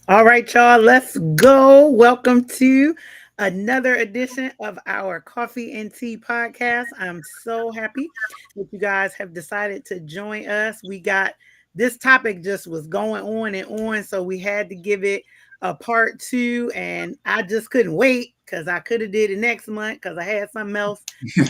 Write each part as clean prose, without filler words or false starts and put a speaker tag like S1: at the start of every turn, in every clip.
S1: All right, y'all, let's go. Welcome to another edition of our Coffee and Tea podcast. I'm so happy that you guys have decided to join us. We got this topic just was going on and on, so we had to give it a part two, and I just couldn't wait because I could have did it next month because I had something else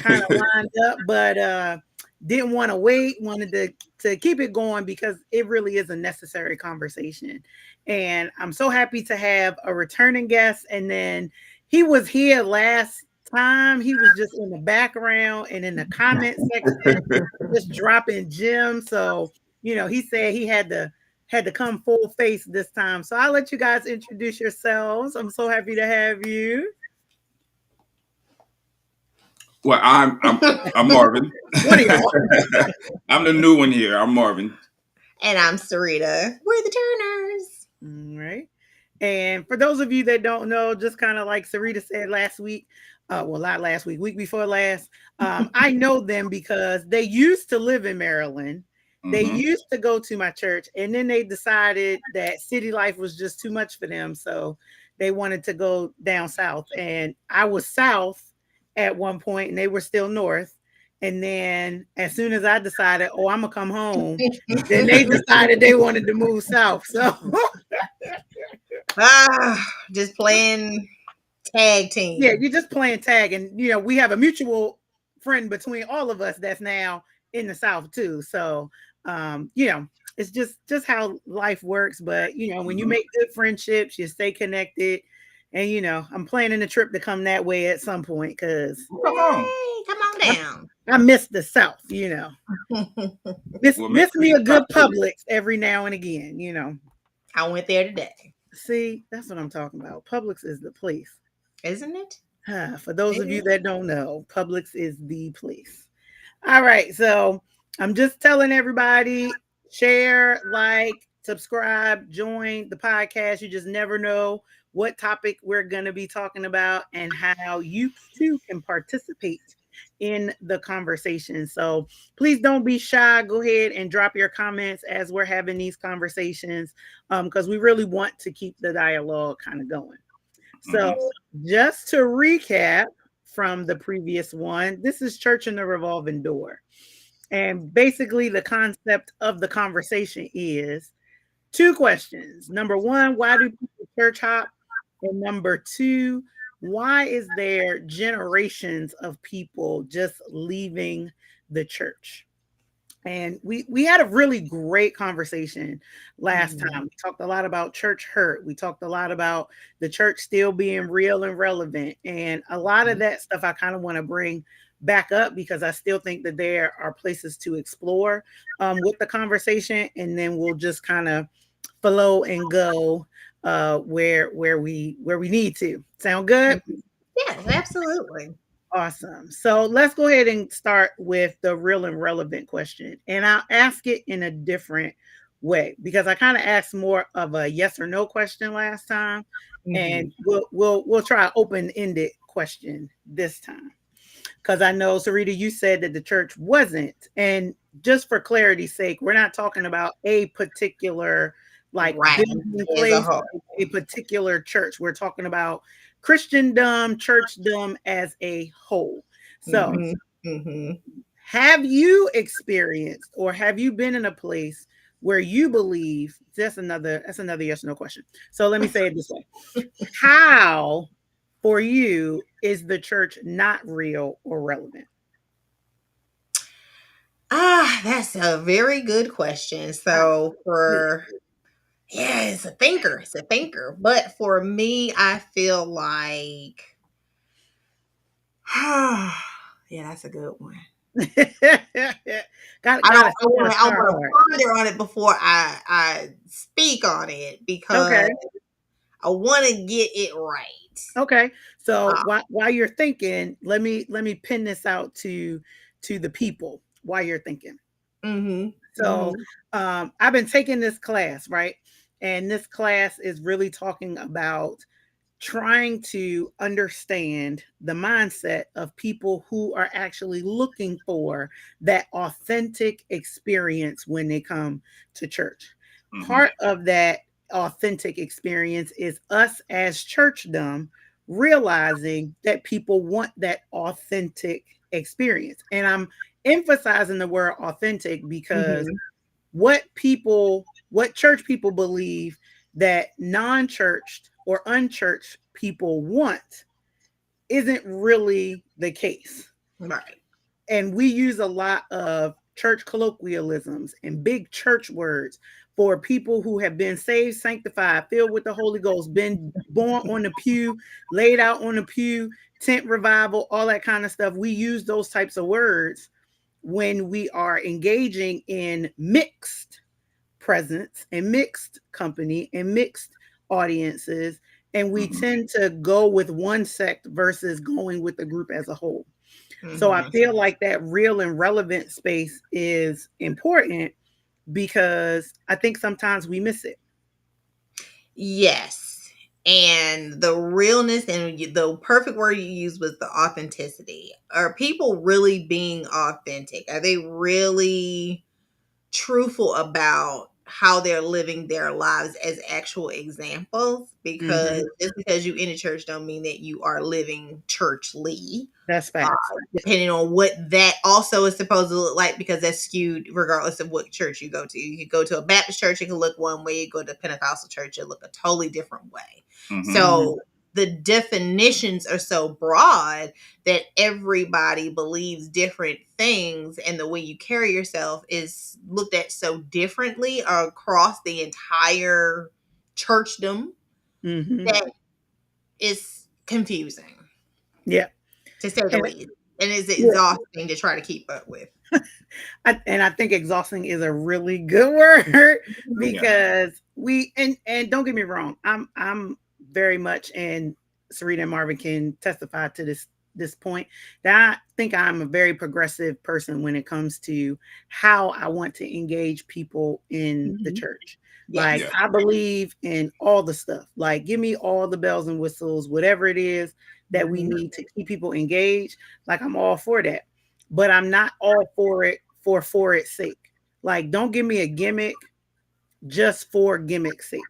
S1: kind of lined up, but didn't want to wait, wanted to keep it going because it really is a necessary conversation. And I'm so happy to have a returning guest. And then he was here last time. He was just in the background and in the comment section, just dropping gems. So, he said he had to come full face this time. So I'll let you guys introduce yourselves. I'm so happy to have you.
S2: Well, I'm Marvin.
S1: What are y'all?
S2: I'm the new one here. I'm Marvin.
S3: And I'm Sarita. We're the Turners.
S1: All right. And for those of you that don't know, just kind of like Sarita said last week, well, not last week, week before last, I know them because they used to live in Maryland. They
S2: Hmm.
S1: used to go to my church, and then they decided that city life was just too much for them. So they wanted to go down south. And I was south at one point, and they were still north. And then as soon as I decided, oh, I'm going to come home, then they decided they wanted to move south. So
S3: Just playing tag team.
S1: yeah, you're just playing tag, and we have a mutual friend between all of us that's now in the South too. So, it's just how life works. But when you
S2: Hmm.
S1: make good friendships, you stay connected, and I'm planning a trip to come that way at some point because
S2: Come on.
S3: Yay, come on
S1: I,
S3: down.
S1: I miss the South. Miss
S2: Well, make
S1: miss
S2: sure
S1: me
S2: you
S1: a good
S2: stop through.
S1: Publix every now and again.
S3: I went there today,
S1: See, that's what I'm talking about. Publix is the place.
S3: isn't it?
S1: For those
S3: It
S1: of you
S3: is.
S1: that don't know, Publix is the place. All right, so I'm just telling everybody share, like, subscribe, join the podcast. You just never know what topic we're going to be talking about and how you too can participate in the conversation. So please don't be shy. Go ahead and drop your comments as we're having these conversations because we really want to keep the dialogue kind of going. So,
S2: Hmm.
S1: just to recap from the previous one, this is Church in the Revolving Door. And basically, the concept of the conversation is two questions. Number one, why do people church hop? And number two, why is there generations of people just leaving the church? And we had a really great conversation last
S3: Mhm.
S1: time. We talked a lot about church hurt. We talked a lot about the church still being real and relevant. And a lot of that stuff I kind of want to bring back up because I still think that there are places to explore with the conversation. And then we'll just kind of flow and go where we need to. Sound good?
S3: Mhm. Yes, absolutely.
S1: Awesome. So let's go ahead and start with the real and relevant question. And I'll ask it in a different way because I kind of asked more of a yes or no question last time.
S3: Hmm.
S1: And we'll try an open-ended question this time. Because I know, Sarita, you said that the church wasn't. And just for clarity's sake, we're not talking about a particular like
S3: Right.
S1: building
S3: As a
S1: place,
S3: whole.
S1: a particular church. We're talking about Christendom, churchdom as a whole. So,
S3: Hmm. Hmm.
S1: have you experienced or have you been in a place where you believe that's another yes or no question. So let me say it this way. How for you is the church not real or relevant?
S3: That's a very good question. So for yeah, it's a thinker. It's a thinker. But for me, I feel like yeah, that's a good one.
S1: got
S3: I don't.
S1: gotta
S3: I
S1: start
S3: want to
S1: hard.
S3: ponder on it before I speak on it
S1: Okay.
S3: because I want to get it right.
S1: Okay. So
S3: Uh,
S1: while you're thinking, let me pin this out to the people while you're thinking.
S3: mhm.
S1: So
S3: Mhm.
S1: I've been taking this class, right? And this class is really talking about trying to understand the mindset of people who are actually looking for that authentic experience when they come to church.
S2: Hmm.
S1: Part of that authentic experience is us as churchdom realizing that people want that authentic experience. And I'm emphasizing the word authentic because
S3: Mm-hmm.
S1: what church people believe that non-churched or unchurched people want isn't really the case.
S3: Right.
S1: And we use a lot of church colloquialisms and big church words for people who have been saved, sanctified, filled with the Holy Ghost, been born on the pew, laid out on the pew, tent revival, all that kind of stuff. We use those types of words when we are engaging in mixed presence and mixed company and mixed audiences. And we
S2: Hmm.
S1: tend to go with one sect versus going with the group as a whole. So I
S3: Mm-hmm.
S1: feel like that real and relevant space is important because I think sometimes we miss it.
S3: Yes. And the realness and the perfect word you used was the authenticity. Are people really being authentic? Are they really truthful about how they're living their lives as actual examples?
S1: Hmm.
S3: Because just because you in a church don't mean that you are living churchly.
S1: That's
S3: uh,
S1: facts.
S3: Depending on what that also is supposed to look like, because that's skewed regardless of what church you go to. You could go to a Baptist church, it can look one way. You go to a Pentecostal church, it look a totally different way.
S2: Hmm.
S1: Hmm.
S3: So the definitions are so broad that everybody believes different things, and the way you carry yourself is looked at so differently across the entire churchdom
S1: Hmm.
S3: that it's confusing,
S1: Yeah.
S3: to say the
S1: And
S3: least, and it's
S1: yeah,
S3: exhausting to try to keep up with.
S1: I think exhausting is a really good word
S2: Yeah.
S1: because and don't get me wrong, I'm very much, and Sarita and Marvin can testify to this point, that I think I'm a very progressive person when it comes to how I want to engage people in the
S3: Mhm.
S1: church. Like
S2: Yeah.
S3: Yes.
S1: I believe in all the stuff. Like give me all the bells and whistles, whatever it is that we
S3: Mhm.
S1: need to keep people engaged. Like I'm all for that, but I'm not all for it for its sake. Like, don't give me a gimmick just for gimmick's sake.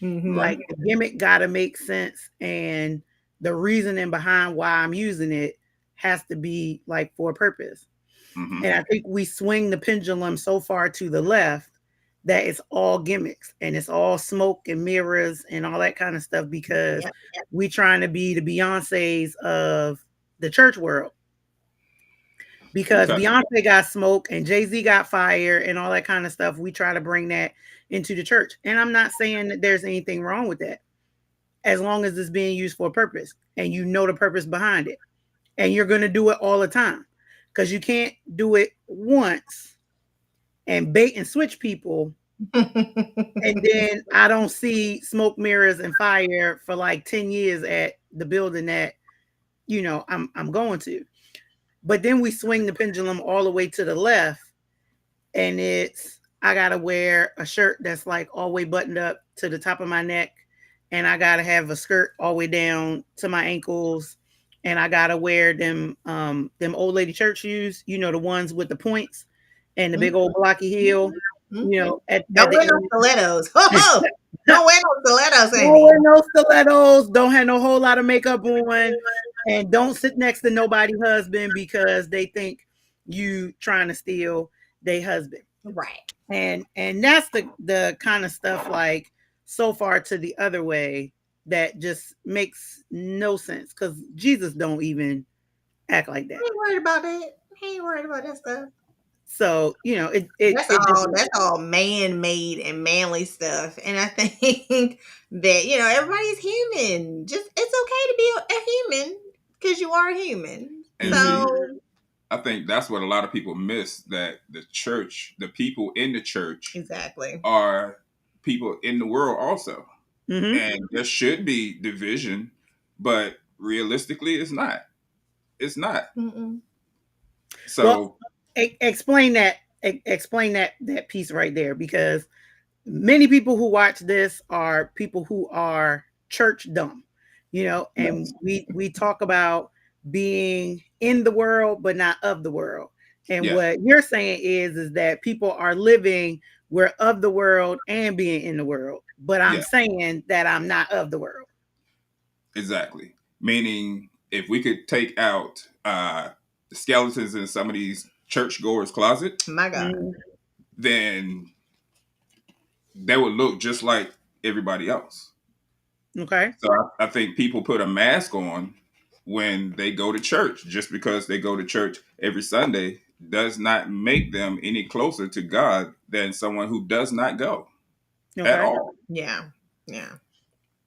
S3: Mhm.
S1: Like the gimmick gotta make sense, and the reasoning behind why I'm using it has to be like for a purpose.
S2: Hmm.
S1: And I think we swing the pendulum so far to the left that it's all gimmicks and it's all smoke and mirrors and all that kind of stuff because
S3: Yep.
S1: we trying to be the Beyoncé's of the church world, because
S2: Okay.
S1: Beyonce got smoke and Jay-Z got fire and all that kind of stuff. We try to bring that into the church. And I'm not saying that there's anything wrong with that, as long as it's being used for a purpose and you know the purpose behind it. And you're going to do it all the time, because you can't do it once and bait and switch people. And then I don't see smoke, mirrors, and fire for like 10 years at the building that, I'm going to. But then we swing the pendulum all the way to the left, and it's I gotta wear a shirt that's like all the way buttoned up to the top of my neck, and I gotta have a skirt all the way down to my ankles, and I gotta wear them old lady church shoes, the ones with the points and the big old blocky heel,
S3: Mhm.
S1: at
S3: Don't
S1: the
S3: wear no
S1: end.
S3: stilettos. Ho ho! Don't wear no stilettos,
S1: Don't
S3: Amy.
S1: wear no stilettos. Don't have no whole lot of makeup on, and don't sit next to nobody's husband because they think you trying to steal their husband.
S3: Right.
S1: And that's the kind of stuff, like, so far to the other way, that just makes no sense, because Jesus don't even act like that.
S3: He ain't worried about that. He ain't worried about that stuff.
S1: So it just
S3: That's all man made and manly stuff. And I think that, everybody's human. Just it's okay to be a human because you are human.
S2: And
S1: Mhm.
S2: see,
S3: So
S2: I think that's what a lot of people miss, that the church, the people in the church
S3: exactly.
S2: are people in the world also.
S1: Mhm.
S2: And there should be division, but realistically, it's not. It's not.
S3: Mm-mm.
S1: Well,
S2: So,
S1: explain that, explain that piece right there, because many people who watch this are people who are church dumb, and
S3: Yes.
S1: we talk about being in the world but not of the world. And
S2: yeah.
S1: what you're saying is that people are living, we're of the world and being in the world. but I'm
S2: Yeah,
S1: saying that I'm not of the world.
S2: exactly. Meaning, if we could take out the skeletons in some of these churchgoers' closet,
S3: My God.
S1: Mhm.
S2: then they would look just like everybody else.
S1: Okay.
S2: So I think people put a mask on when they go to church. Just because they go to church every Sunday does not make them any closer to God than someone who does not go at
S1: Okay.
S2: all.
S3: Yeah. Yeah.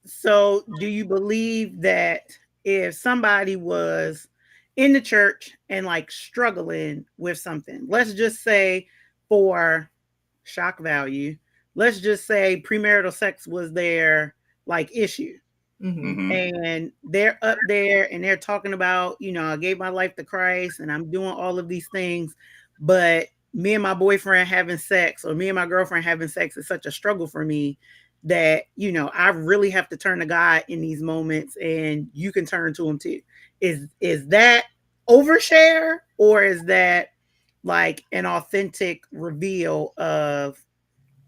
S1: So, do you believe that if somebody was in the church and like struggling with something, let's just say for shock value, let's just say premarital sex was their like issue,
S3: Mm-hmm.
S2: Hmm.
S1: and they're up there and they're talking about, I gave my life to Christ and I'm doing all of these things, but me and my boyfriend having sex or me and my girlfriend having sex is such a struggle for me that, I really have to turn to God in these moments and you can turn to him too. Is that overshare, or is that like an authentic reveal of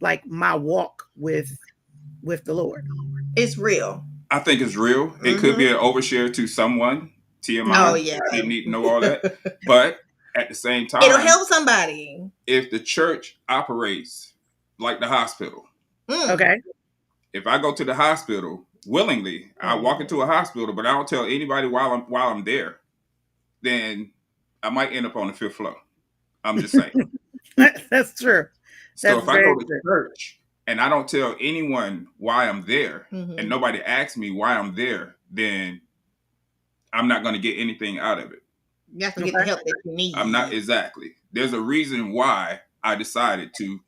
S1: like my walk with the Lord?
S3: It's real.
S2: I think it's real. It could be
S3: Mm-hmm.
S2: an overshare to someone.
S3: Oh
S2: TMI.
S1: Mhm.
S3: yeah.
S2: Didn't need to know all that. But at the same
S3: It'll
S2: time,
S3: help somebody.
S2: if the church operates like the hospital,
S3: Mm.
S1: Okay.
S2: if I go to the hospital willingly, I walk into a
S3: Mm-hmm.
S2: hospital, but I don't tell anybody while I'm there, then I might end up on the fifth floor. I'm just saying.
S1: That's true.
S2: So
S1: That's
S2: if I go
S1: very
S2: to
S1: true.
S2: church and I don't tell anyone why I'm there, and
S3: Mm-hmm.
S2: nobody asks me why I'm there, then I'm not going to get anything out of it.
S3: You have to get the
S1: Okay.
S3: help that you
S2: I'm not
S3: need.
S2: exactly. There's a reason why I decided to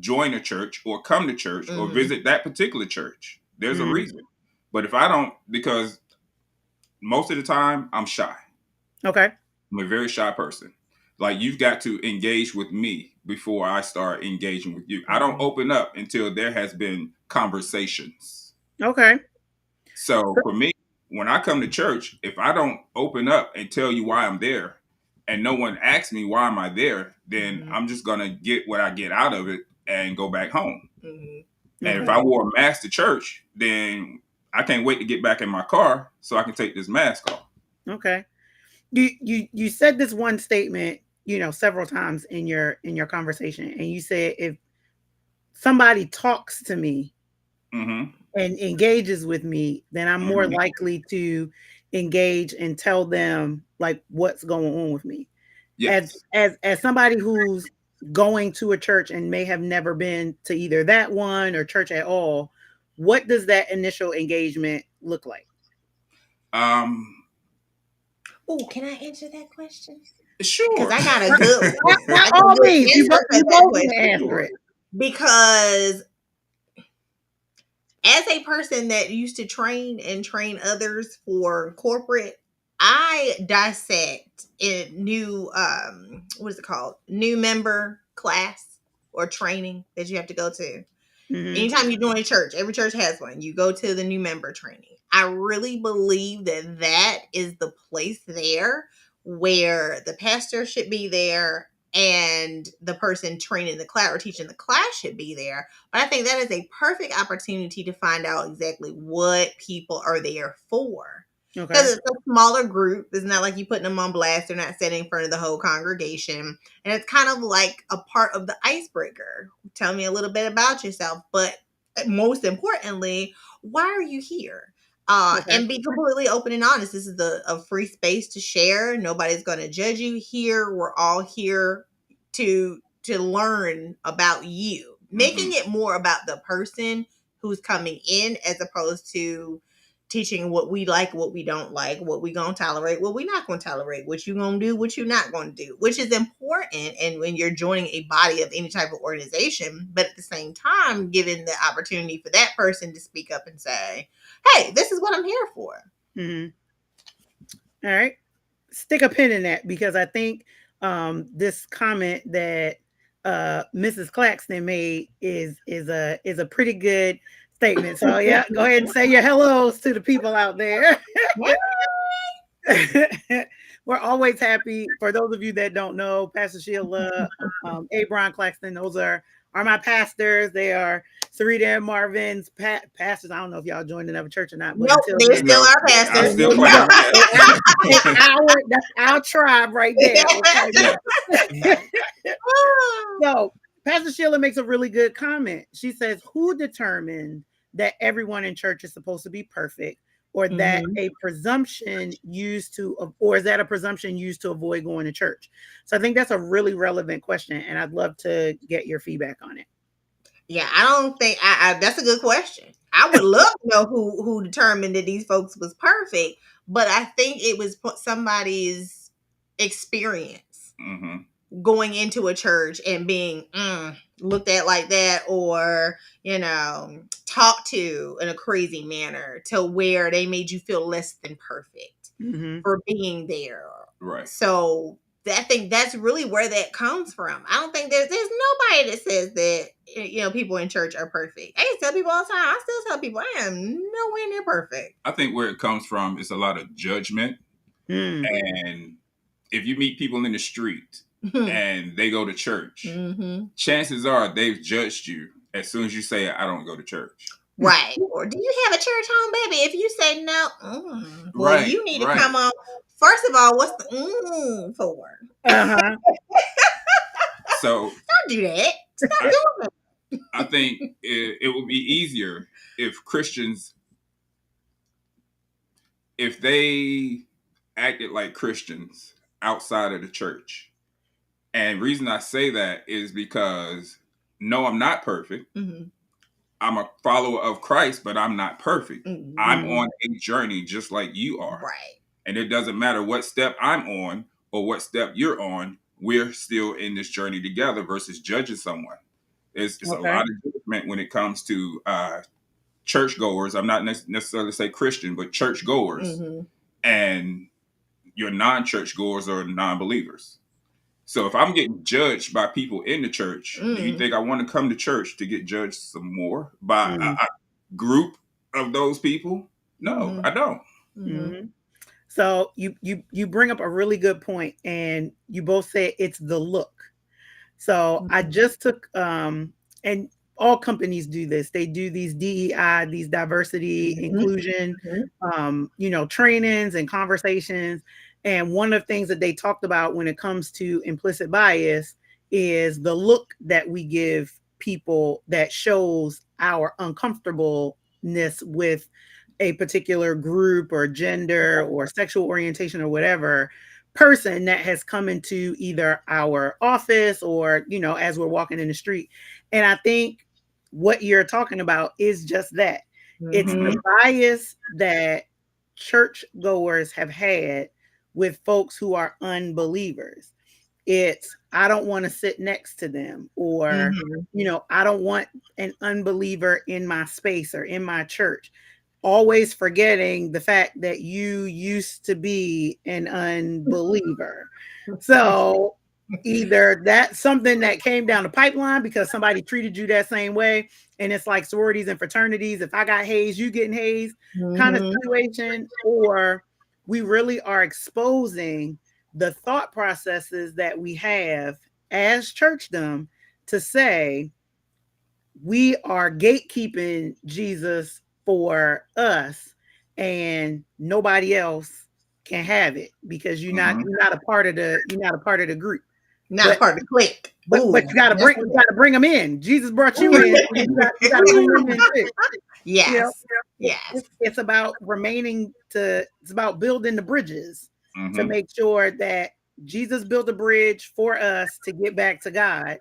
S2: join a church or come to church or
S3: Mm-hmm.
S2: visit that particular church. There's a
S1: Mhm.
S2: reason. But if I don't, because most of the time I'm shy.
S1: Okay.
S2: I'm a very shy person. Like, you've got to engage with me before I start engaging with you. I don't
S3: Mm-hmm.
S2: open up until there has been conversations.
S1: Okay.
S2: So for me, when I come to church, if I don't open up and tell you why I'm there, and no one asks me why am I there, then
S3: Mm-hmm.
S2: I'm just gonna get what I get out of it and go back home.
S3: Mm-hmm.
S2: And if
S1: Okay.
S2: I wore a mask to church, then I can't wait to get back in my car so I can take this mask off.
S1: Okay. You said this one statement, several times in your conversation, and you said if somebody talks to me
S2: Hmm.
S1: and engages with me, then I'm more
S2: Hmm.
S1: likely to engage and tell them like what's going on with me. As
S2: Yes.
S1: as somebody who's going to a church and may have never been to either that one or church at all, what does that initial engagement look like?
S2: Um.
S3: Oh, can I answer that question? Because
S2: Sure.
S3: I got a good
S1: By
S3: I got a
S1: all
S3: good
S1: means,
S3: answer for
S1: you
S3: that
S1: both can answer
S3: question.
S2: Sure.
S1: it.
S3: Because as a person that used to train others for corporate, I dissect in new what is it called? New member class or training that you have to go to.
S1: Hmm.
S3: Anytime you join a church, every church has one. You go to the new member training. I really believe that that is the place there where the pastor should be there and the person training the class or teaching the class should be there. But I think that is a perfect opportunity to find out exactly what people are there for.
S1: Okay.
S3: Because it's a smaller group. It's not like you putting them on blast. They're not sitting in front of the whole congregation. And it's kind of like a part of the icebreaker. Tell me a little bit about yourself. But most importantly, why are you here?
S1: Okay.
S3: And be completely open and honest. This is a free space to share. Nobody's going to judge you here. We're all here to learn about you,
S2: Hmm.
S3: making it more about the person who's coming in as opposed to teaching what we like, what we don't like, what we gonna tolerate, what we not gonna tolerate, what you gonna do, what you not gonna do, which is important. And when you're joining a body of any type of organization, but at the same time, giving the opportunity for that person to speak up and say, "Hey, this is what I'm here for."
S1: Hmm. All right. Stick a pin in that because I think this comment that Mrs. Claxton made is a pretty good statement. So yeah, go ahead and say your hellos to the people out there. We're always happy. For those of you that don't know, Pastor Sheila, Abron Claxton, those are are my pastors. They are Sarita and Marvin's pastors. I don't know if y'all joined another church or not, but
S3: Nope,
S1: until
S3: they're
S1: then,
S3: still
S2: No,
S3: our
S2: I
S3: pastors.
S2: still
S1: there you
S2: claim.
S1: go.
S2: Yes.
S1: That's our tribe right there.
S2: Yeah.
S1: Okay. So Pastor Sheila makes a really good comment. She says, "Who determined that everyone in church is supposed to be perfect, or that
S3: Mhm.
S1: a presumption used to, or is that a presumption used to avoid going to church?" So I think that's a really relevant question, and I'd love to get your feedback on it.
S3: Yeah, I don't think that's a good question. I would love to know who determined that these folks was perfect, but I think it was somebody's experience
S2: Hmm.
S3: going into a church and being looked at like that, or talked to in a crazy manner to where they made you feel less than perfect
S1: Mm-hmm.
S3: for being there.
S2: Right.
S3: So I think that's really where that comes from. I don't think there's nobody that says that people in church are perfect. I used to tell people all the time. I still tell people I am nowhere near perfect.
S2: I think where it comes from is a lot of judgment.
S1: Mm.
S2: And if you meet people in the street
S3: Mhm.
S2: and they go to church,
S3: Mhm.
S2: chances are they've judged you as soon as you say, I don't go to church.
S3: Right. Or do you have a church home, baby? If you say no, well,
S2: Right,
S3: you need to
S2: right.
S3: come on. First of all, what's the for?
S1: Uh-huh.
S2: So
S3: Don't do that. Stop
S2: I,
S3: doing
S2: I think it would be easier if Christians, if they acted like Christians outside of the church. And reason I say that is because no, I'm not perfect.
S3: it. Mm-hmm.
S2: I'm a follower of Christ, but I'm not perfect. I'm
S3: Mm-hmm.
S2: on a journey just like you are.
S3: Right.
S2: And it doesn't matter what step I'm on or what step you're on, we're still in this journey together versus judging someone. It's a
S1: Okay.
S2: lot of judgment when it comes to churchgoers. I'm not necessarily say Christian, but churchgoers
S3: Mm-hmm.
S2: and your non-churchgoers or non-believers. So if I'm getting judged by people in the church, do you
S3: Mm-hmm.
S2: think I want to come to church to get judged some more by
S1: Mm.
S2: a group of those people? No,
S3: Mm-hmm.
S2: I don't.
S3: Mm-hmm.
S1: Mm-hmm. So you bring up a really good point, and you both say it's the look. So I just took and all companies do this. They do these DEI, these diversity,
S3: Mm-hmm.
S1: inclusion, trainings and conversations. And one of the things that they talked about when it comes to implicit bias is the look that we give people that shows our uncomfortableness with a particular group or gender or sexual orientation or whatever person that has come into either our office or as we're walking in the street. And I think what you're talking about is just that. It's
S3: Mm-hmm.
S1: the
S2: Hmm.
S1: bias that church goers have had with folks who are unbelievers. It's I don't want to sit next to them, or
S3: Mm-hmm.
S1: I don't want an unbeliever in my space or in my church, always forgetting the fact that you used to be an unbeliever. So either that's something that came down the pipeline because somebody treated you that same way, and it's like sororities and fraternities. If I got hazed, you getting hazed kind of
S3: Mm-hmm.
S1: situation, or we really are exposing the thought processes that we have as churchdom to say we are gatekeeping Jesus for us, and nobody else can have it because
S2: Hmm.
S1: you're not a part of the group.
S3: Not
S1: But
S3: part of the clique. Ooh,
S1: you got to
S3: that's
S1: bring them in. Jesus brought you in, so you got to bring them in
S2: Ooh.
S1: too. You know,
S3: yes, yes.
S1: it's about it's about building the bridges to
S2: Hmm.
S1: make sure that Jesus built a bridge for us to get back to God.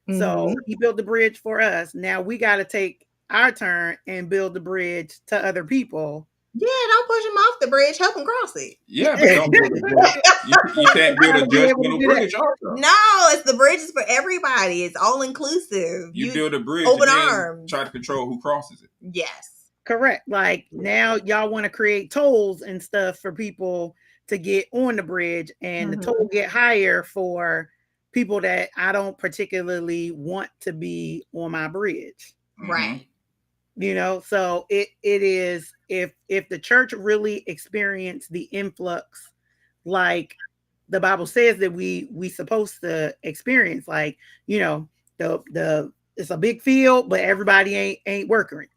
S3: Mm-hmm.
S1: So he built the bridge for us. Now we got to take our turn and build the bridge to other people.
S3: Yeah, don't push him off the bridge. Help him cross it.
S2: Yeah, but don't build a bridge. You can't build
S1: Got
S2: a
S1: to be able to
S2: judgmental
S1: do that.
S2: bridge also.
S3: No, it's the bridge is for everybody. It's all inclusive.
S2: You
S3: You
S2: build a bridge
S3: open
S2: and then
S3: arms.
S2: try to control who crosses it.
S3: Yes.
S1: Correct. Like now y'all want to create tolls and stuff for people to get on the bridge, and the
S3: Mm-hmm.
S1: toll get higher for people that I don't particularly want to be on my bridge.
S2: Hmm.
S3: Right.
S1: So it is, if the church really experienced the influx like the Bible says that we supposed to experience, like the it's a big field, but everybody ain't working,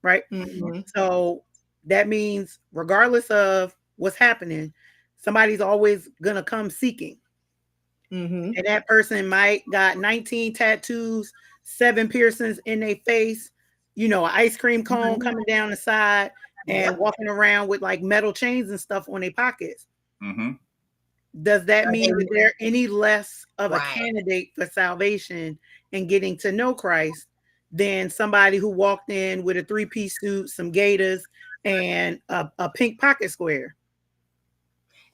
S1: right?
S3: Mm-hmm.
S1: So that means regardless of what's happening, somebody's always gonna come seeking.
S3: Mm-hmm.
S1: And that person might got 19 tattoos, 7 piercings in their face, an ice cream cone
S3: Mm-hmm.
S1: coming down the side, and
S3: Yep.
S1: walking around with like metal chains and stuff on their pockets.
S2: Mm-hmm.
S1: Does that
S3: Are
S1: mean that
S3: they
S1: they're any less of a
S3: right?
S1: candidate for salvation and getting to know Christ than somebody who walked in with a 3-piece suit, some gaiters, and a pink pocket square?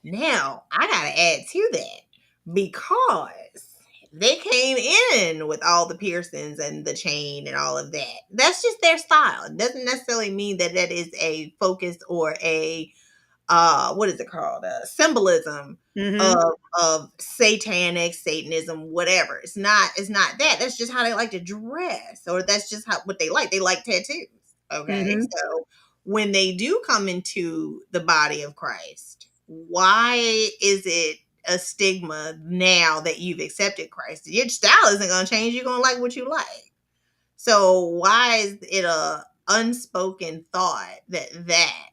S3: Now, I gotta add to that because they came in with all the piercings and the chain and all of that. That's just their style. It doesn't necessarily mean that that is a focus or a what is it called? Symbolism
S1: Mm-hmm.
S3: of satanic satanism, whatever. It's not that. That's just how they like to dress, or that's just how what they like. They like tattoos. Okay,
S1: Mm-hmm.
S3: so when they do come into the body of Christ, why is it a stigma now that you've accepted Christ? Your style isn't going to change. You're going to like what you like. So why is it a unspoken thought that that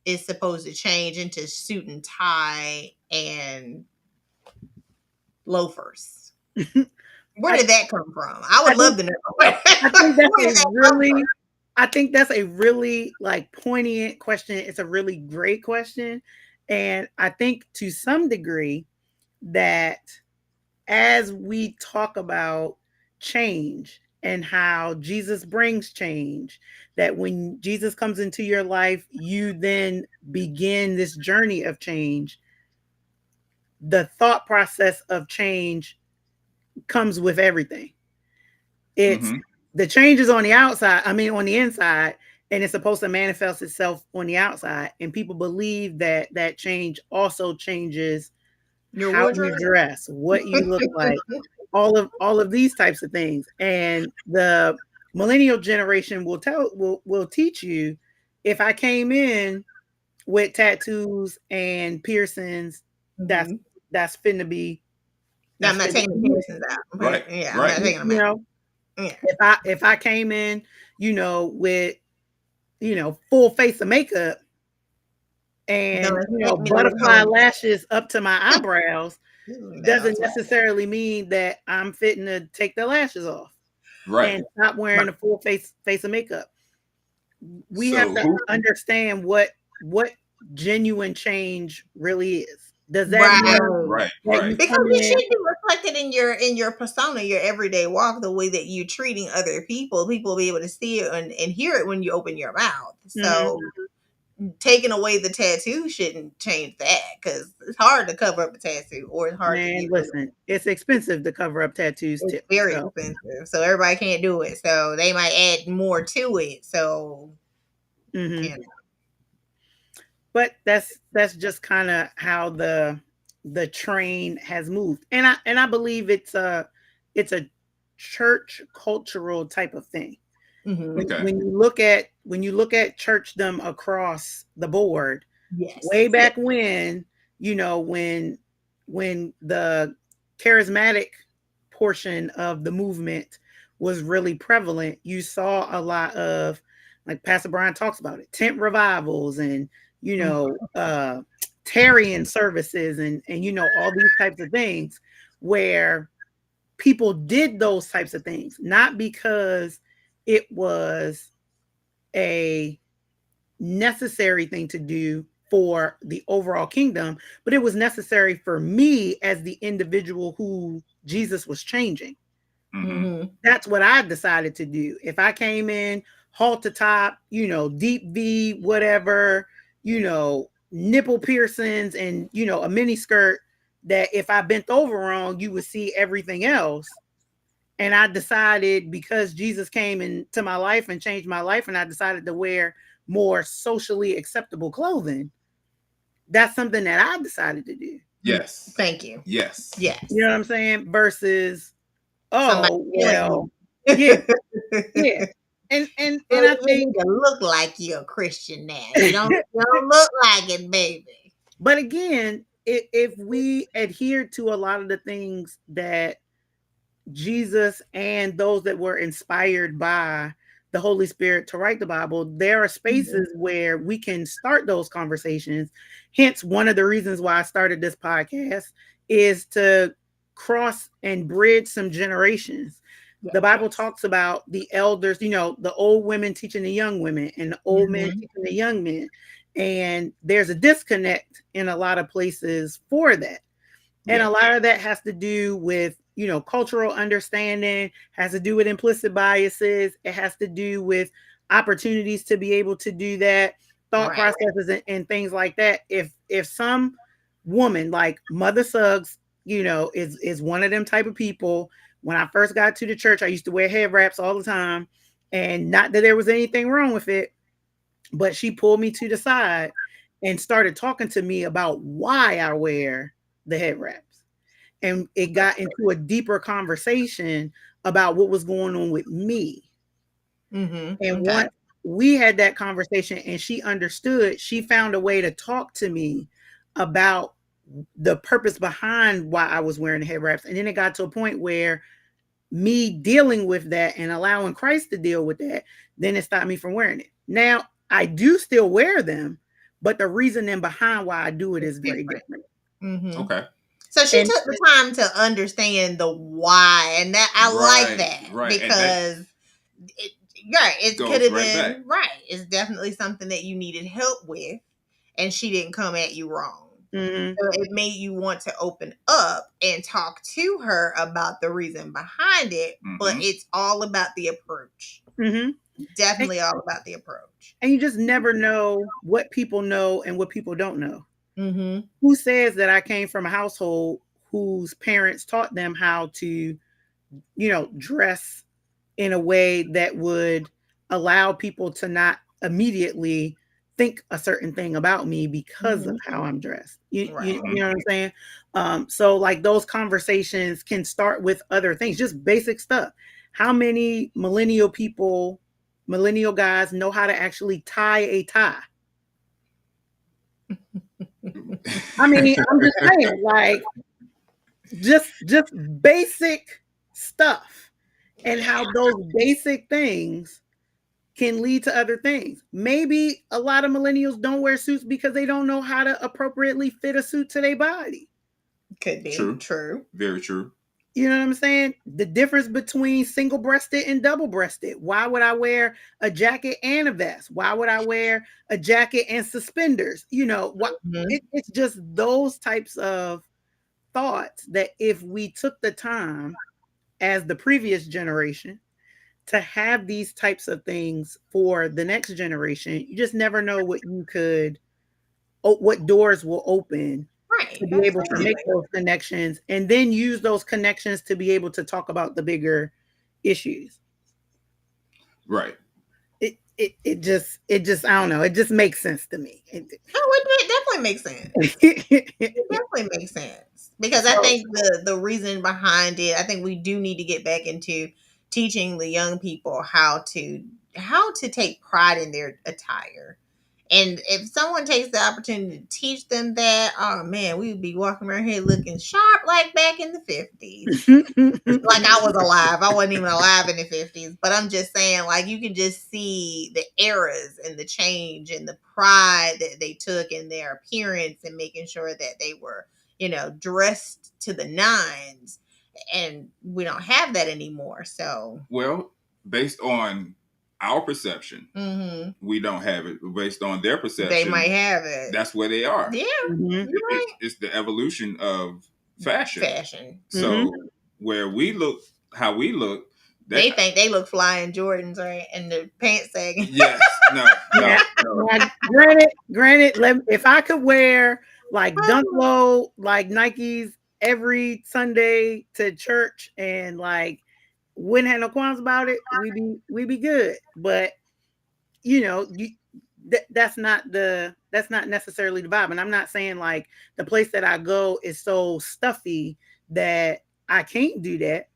S3: is supposed to change into suit and tie and loafers? Where
S1: I,
S3: did that come from? I
S1: I
S3: would love
S1: think
S3: to know. Where
S1: I think that's
S3: did
S1: a
S3: that come from?
S1: really I think that's a really like poignant question. It's a really great question. And I think to some degree that as we talk about change and how Jesus brings change, that when Jesus comes into your life, you then begin this journey of change. The thought process of change comes with everything. It's
S2: Mm-hmm.
S1: the changes on the outside, I mean, on the inside, and it's supposed to manifest itself on the outside. And people believe that that change also changes
S3: Your
S1: how you
S3: wardrobe?
S1: dress, what you look like, all of these types of things. And the millennial generation will teach you, if I came in with tattoos and piercings, that's
S3: Mhm.
S1: that's finna be
S3: No, I'm
S1: that's
S3: not
S1: finna
S3: taking
S1: be
S3: the
S1: you.
S3: piercings out.
S2: Right.
S3: But yeah, I'm
S2: Right.
S3: not taking them
S1: You
S3: out.
S1: know,
S3: Yeah.
S1: if I came in, with full face of makeup
S3: Don't
S1: and
S3: expect me to look
S1: butterfly
S3: home.
S1: lashes up to my eyebrows,
S3: No,
S1: doesn't necessarily mean that I'm fitting to take the lashes off
S2: Right.
S1: and stop wearing a full face of makeup. We have
S2: So
S1: to
S2: who?
S1: understand what genuine change really is. Does that
S3: right.
S2: Right.
S1: mean
S2: Right.
S1: that
S2: Right.
S1: you
S3: Because
S1: come
S3: it
S1: in?
S3: should be reflected in your persona, your everyday walk, the way that you treating other people. People will be able to see it and hear it when you open your mouth.
S1: Mhm.
S3: So taking away the tattoo shouldn't change that because it's hard to cover up a tattoo or it's hard to
S1: Man,
S3: get rid of
S1: listen, it's expensive to cover up tattoos
S3: it.
S1: too.
S3: It's very
S1: So,
S3: expensive. So everybody can't do it. So they might add more to it. So
S1: mhm.
S3: you know.
S1: But that's just kind of how the train has moved. And I believe it's a church cultural type of thing.
S3: Hmm.
S2: Okay.
S1: When you look at churchdom across the board,
S3: Yes.
S1: way
S3: Yeah.
S1: back when, when the charismatic portion of the movement was really prevalent, you saw a lot of, like Pastor Brian talks about it, tent revivals and you
S3: Mhm.
S1: know uh tarrying services and all these types of things where people did those types of things not because it was a necessary thing to do for the overall kingdom, but it was necessary for me as the individual who Jesus was changing.
S2: Mm-hmm.
S3: Mhm.
S1: That's what I decided to do. If I came in halter top, deep V, whatever, nipple piercings and, a mini skirt, that if I bent over wrong, you would see everything else. And I decided, because Jesus came into my life and changed my life, and I decided to wear more socially acceptable clothing. That's something that I decided to do.
S2: Yes.
S3: Thank you.
S2: Yes.
S1: You
S3: Yes.
S1: know what I'm saying? Versus,
S3: Somebody
S1: oh,
S3: killing
S1: well,
S3: you.
S1: yeah, yeah. And
S3: Well,
S1: I
S3: you
S1: think
S3: need to look like you're a Christian now. You don't look like it, baby.
S1: but again, if we adhere to a lot of the things that Jesus and those that were inspired by the Holy Spirit to write the Bible, there are
S3: Mhm.
S1: spaces where we can start those conversations. Hence, one of the reasons why I started this podcast is to cross and bridge some generations. The
S3: Yes.
S1: Bible talks about the elders, the old women teaching the young women and the old men
S3: Mhm.
S1: teaching the young men. And there's a disconnect in a lot of places for that. And a
S2: Yes.
S1: lot of that has to do with, cultural understanding, has to do with implicit biases. It has to do with opportunities to be able to do that, thought
S3: Right.
S1: processes and things like that. If some woman like Mother Suggs, is one of them type of people. When I first got to the church, I used to wear head wraps all the time. And not that there was anything wrong with it, but she pulled me to the side and started talking to me about why I wear the head wraps. And it got into a deeper conversation about what was going on with me.
S3: Mhm.
S1: And
S3: Okay.
S1: once we had that conversation and she understood, she found a way to talk to me about the purpose behind why I was wearing the head wraps. And then it got to a point where me dealing with that and allowing Christ to deal with that, then it stopped me from wearing it. Now, I do still wear them, but the reasoning behind why I do it
S3: It's
S1: is very
S3: different.
S1: different.
S3: Mhm.
S2: Okay.
S3: So she
S1: And
S3: took the time to understand the why, and that I like
S2: Right.
S3: that
S2: Right. And that
S3: because it, right, it could
S2: goes
S3: have
S2: right back.
S3: been right. It's definitely something that you needed help with, and she didn't come at you wrong.
S1: mm-hmm,
S3: So it made you want to open up and talk to her about the reason behind it, but
S2: Mm-hmm.
S3: it's all about the approach.
S1: mm-hmm. and,
S3: Definitely all about the approach.
S1: and you just never know what people know and what people don't know.
S3: Mm-hmm.
S1: Who says that I came from a household whose parents taught them how to, dress in a way that would allow people to not immediately think a certain thing about me because of
S3: Mm-hmm.
S1: how I'm dressed. You,
S3: Right.
S1: you,
S2: Mm-hmm.
S1: you know what I'm saying? So like those conversations can start with other things, just basic stuff. How many millennial guys know how to actually tie a tie? I mean, I'm just saying, like, just basic stuff, and how
S3: Yeah.
S1: those basic things can lead to other things. Maybe a lot of millennials don't wear suits because they don't know how to appropriately fit a suit to their body.
S3: Could be
S2: True.
S3: true.
S2: Very true.
S1: You know what I'm saying? The difference between single breasted and double breasted. Why would I wear a jacket and a vest? Why would I wear a jacket and suspenders? What
S3: Mm-hmm.
S1: it's just those types of thoughts that if we took the time as the previous generation to have these types of things for the next generation, you just never know what doors will open
S3: Right.
S1: to be able to
S2: True.
S1: make
S3: Absolutely.
S1: those connections and then use those connections to be able to talk about the bigger issues.
S2: Right.
S1: It just I don't know, it just makes sense to me.
S3: Oh, it definitely makes sense. It definitely makes sense because I
S2: So
S3: think the reason behind it, I think we do need to get back into teaching the young people how to take pride in their attire. And if someone takes the opportunity to teach them that, oh man, we would be walking around here looking sharp like back in the 50s. Like I was alive. I wasn't even alive in the 50s, but I'm just saying, like, you can just see the eras and the change and the pride that they took in their appearance and making sure that they were, dressed to the nines. And we don't have that anymore. So,
S2: well, based on our perception,
S3: mhm,
S2: we don't have it. Based on their
S3: they might
S2: perception,
S3: have it.
S2: that's where they are.
S3: Yeah,
S1: Mhm,
S3: you're right.
S2: It's the evolution of fashion.
S3: Fashion.
S1: mhm.
S2: So where we look, how we look, that
S3: They think they look fly in Jordans, right? And the pants sagging.
S2: yes, no,
S1: Now,
S2: no, no.
S1: now, granted, if I could wear like dunk low, like Nikes every Sunday to church and like wouldn't have no qualms about it, we be good. But you that's not necessarily the vibe. And I'm not saying like the place that I go is so stuffy that I can't do that.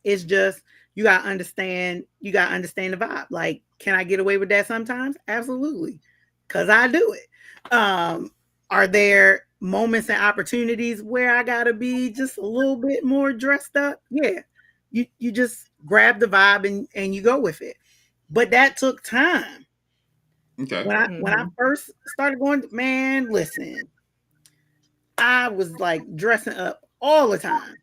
S1: It's just you gotta understand the vibe. Like, can I get away with that sometimes? Absolutely. Cause I do it. Are there moments and opportunities where I gotta be just a little bit more dressed up, yeah, you just grab the vibe and you go with it. But that took time.
S2: Okay.
S1: When I
S3: Mhm.
S1: first started going, man, listen, I was like dressing up all the time,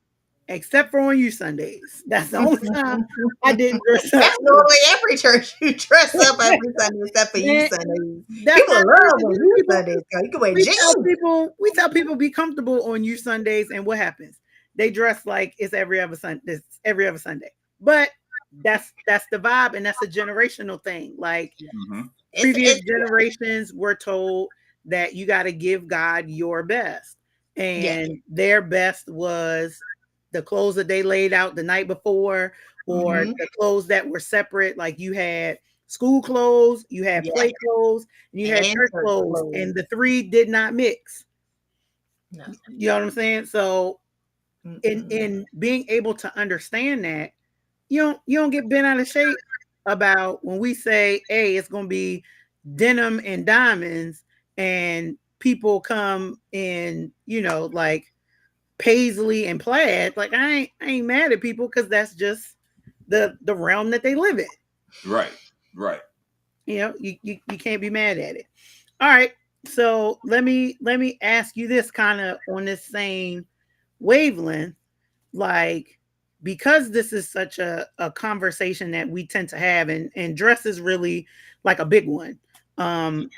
S1: except for on you Sundays. That's the only time I didn't dress up.
S3: That's normally every church. You dress up every Sunday except for you
S1: Man,
S3: Sundays.
S1: that's
S3: People
S1: not true
S3: love
S1: because
S3: when
S1: you
S3: you
S1: people
S3: Sundays go. You can wear jeans.
S1: we tell people be comfortable on you Sundays, and what happens? They dress like it's every other Sunday. It's every other Sunday, but that's the vibe, and that's a generational thing. Like
S2: Hmm.
S1: previous
S3: It's
S1: generations were told that you got to give God your best,
S3: yeah.
S1: and their best was the clothes that they laid out the night before, or
S3: Mm-hmm.
S1: the clothes that were separate. Like you had school clothes, you had
S3: Yeah.
S1: play clothes, and you had
S3: And
S1: church
S3: church
S1: clothes, and
S3: clothes.
S1: the three did not mix.
S3: No.
S1: You know what I'm saying? So
S3: Mm-mm.
S1: in being able to understand that, you don't get bent out of shape about when we say, hey, it's gonna be denim and diamonds, and people come in, like paisley and plaid. Like I ain't mad at people because that's just the realm that they live in.
S2: Right. Right.
S1: You can't be mad at it. All right. So let me ask you this kind of on this same wavelength, like because this is such a conversation that we tend to have, and dress is really like a big one. um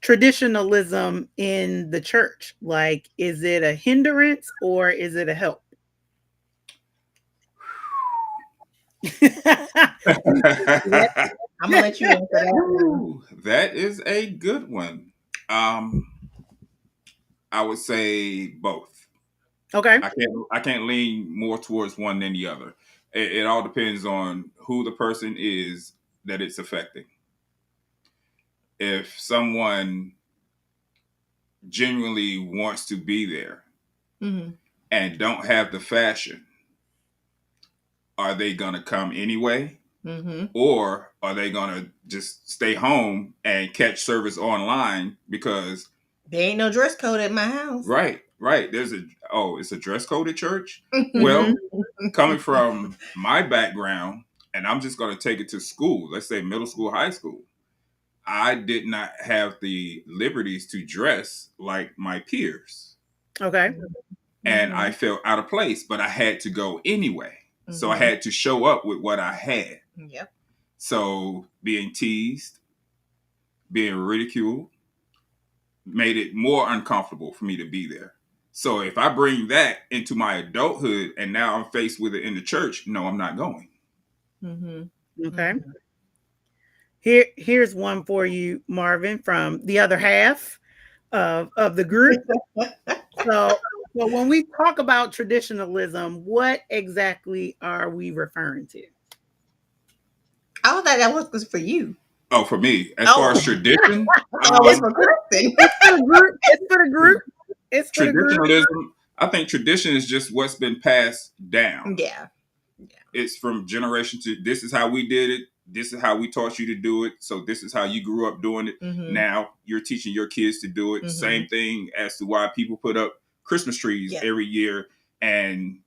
S1: Traditionalism in the church, like, is it a hindrance or is it a help?
S3: I'm gonna let you answer that one.
S2: Woo, that is a good one. Um, I would say both.
S1: Okay.
S2: I can't lean more towards one than the other. It all depends on who the person is that it's affecting. If someone genuinely wants to be there
S3: Mm-hmm.
S2: and don't have the fashion, are they gonna come anyway?
S3: Mm-hmm.
S2: Or are they gonna just stay home and catch service online because
S3: There ain't no dress code at my house.
S2: right, it's a dress code at church. Well, coming from my background, and I'm just gonna take it to school, let's say middle school, high school, I did not have the liberties to dress like my peers.
S1: Okay.
S2: And I
S3: Mm-hmm.
S2: felt out of place, but I had to go anyway. So I
S3: Mm-hmm.
S2: had to show up with what I had.
S3: Yep.
S2: So being teased, being ridiculed, made it more uncomfortable for me to be there. So if I bring that into my adulthood and now I'm faced with it in the church, no, I'm not going.
S3: Mm-hmm.
S1: Okay. Here's one for you, Marvin, from the other half of the group. So, so when we talk about traditionalism, what exactly are we referring to?
S3: I thought that was for you.
S2: Oh, for me, as far
S3: Oh,
S2: as tradition,
S3: I thought it was
S1: It's
S3: for Kristen.
S1: it's for the group. It's for the group. It's for the group.
S2: traditionalism, I think tradition is just what's been passed down.
S3: Yeah. Yeah.
S2: It's from generation to this is how we did it. This is how we taught you to do it. So this is how you grew up doing it.
S3: Mm-hmm.
S2: Now you're teaching your kids to do it.
S3: Mm-hmm.
S2: Same thing as to why people put up Christmas trees
S3: Yeah.
S2: every year and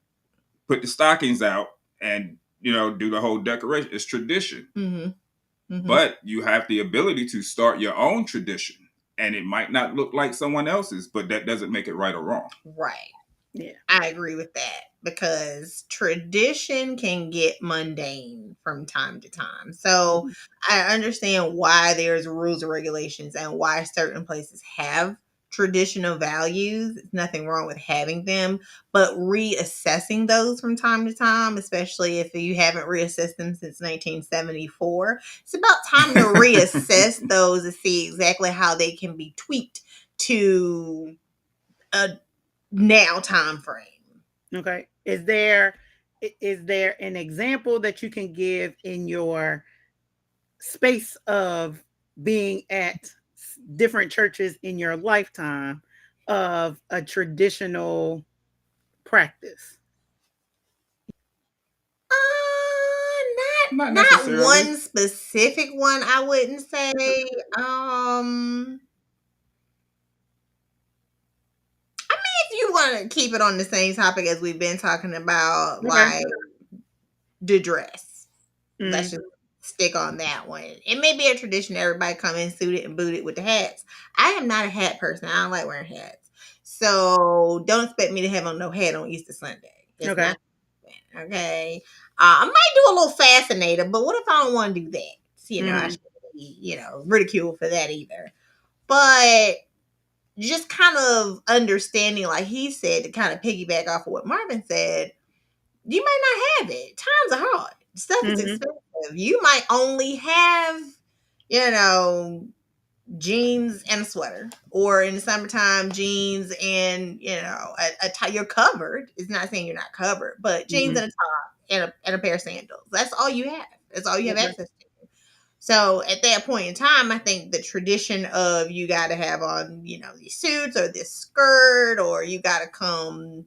S2: put the stockings out and do the whole decoration. It's tradition.
S3: Mm-hmm. Mm-hmm.
S2: But you have the ability to start your own tradition. And it might not look like someone else's, but that doesn't make it right or wrong.
S3: Right.
S1: Yeah.
S3: I agree with that because tradition can get mundane from time to time. So I understand why there's rules and regulations and why certain places have traditional values. There's nothing wrong with having them, but reassessing those from time to time, especially if you haven't reassessed them since 1974, it's about time to reassess those to see exactly how they can be tweaked to a now time frame.
S1: Okay. Is there an example that you can give in your space of being at different churches in your lifetime of a traditional practice?
S2: Not
S3: Not
S2: necessarily.
S3: one specific one. I wouldn't say. want to keep it on the same topic as we've been talking about,
S1: Okay.
S3: like the dress. Let's
S1: Mm,
S3: just stick on that one. It may be a tradition, everybody come in suited and booted with the hats. I am not a hat person. I don't like wearing hats. So don't expect me to have on no hat on Easter Sunday. It's
S1: okay.
S3: not okay. I might do a little fascinator, but what if I don't want to do that? I
S1: Mm,
S3: shouldn't be, ridiculed for that either. But just kind of understanding, like he said, to kind of piggyback off of what Marvin said, you might not have it. Times are hard. Stuff is
S1: mm-hmm.
S3: expensive. You might only have, you know, jeans and a sweater, or in the summertime, jeans and a tie. You're covered. It's not saying you're not covered, but jeans
S1: Mm-hmm.
S3: and a top and a pair of sandals. That's all you have. That's all you have
S1: Okay.
S3: access to. So at that point in time, I think the tradition of you got to have on, these suits or this skirt, or you got to come,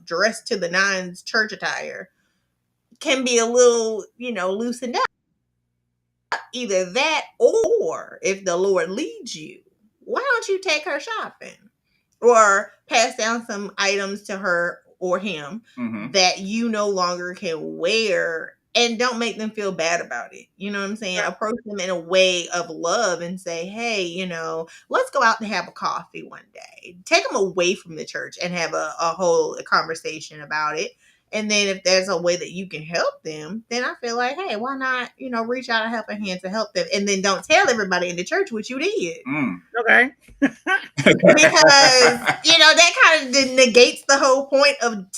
S3: dressed to the nines church attire, can be a little, loosened up. Either that, or if the Lord leads you, why don't you take her shopping? Or pass down some items to her or him
S2: Mm-hmm.
S3: that you no longer can wear, and don't make them feel bad about it. You know what I'm saying? Approach them in a way of love and say, hey, let's go out and have a coffee one day. Take them away from the church and have a whole conversation about it. And then if there's a way that you can help them, then I feel like, hey, why not, reach out a helping hand to help them, and then don't tell everybody in the church what you did.
S2: Mm.
S1: Okay.
S3: Because that kind of negates the whole point of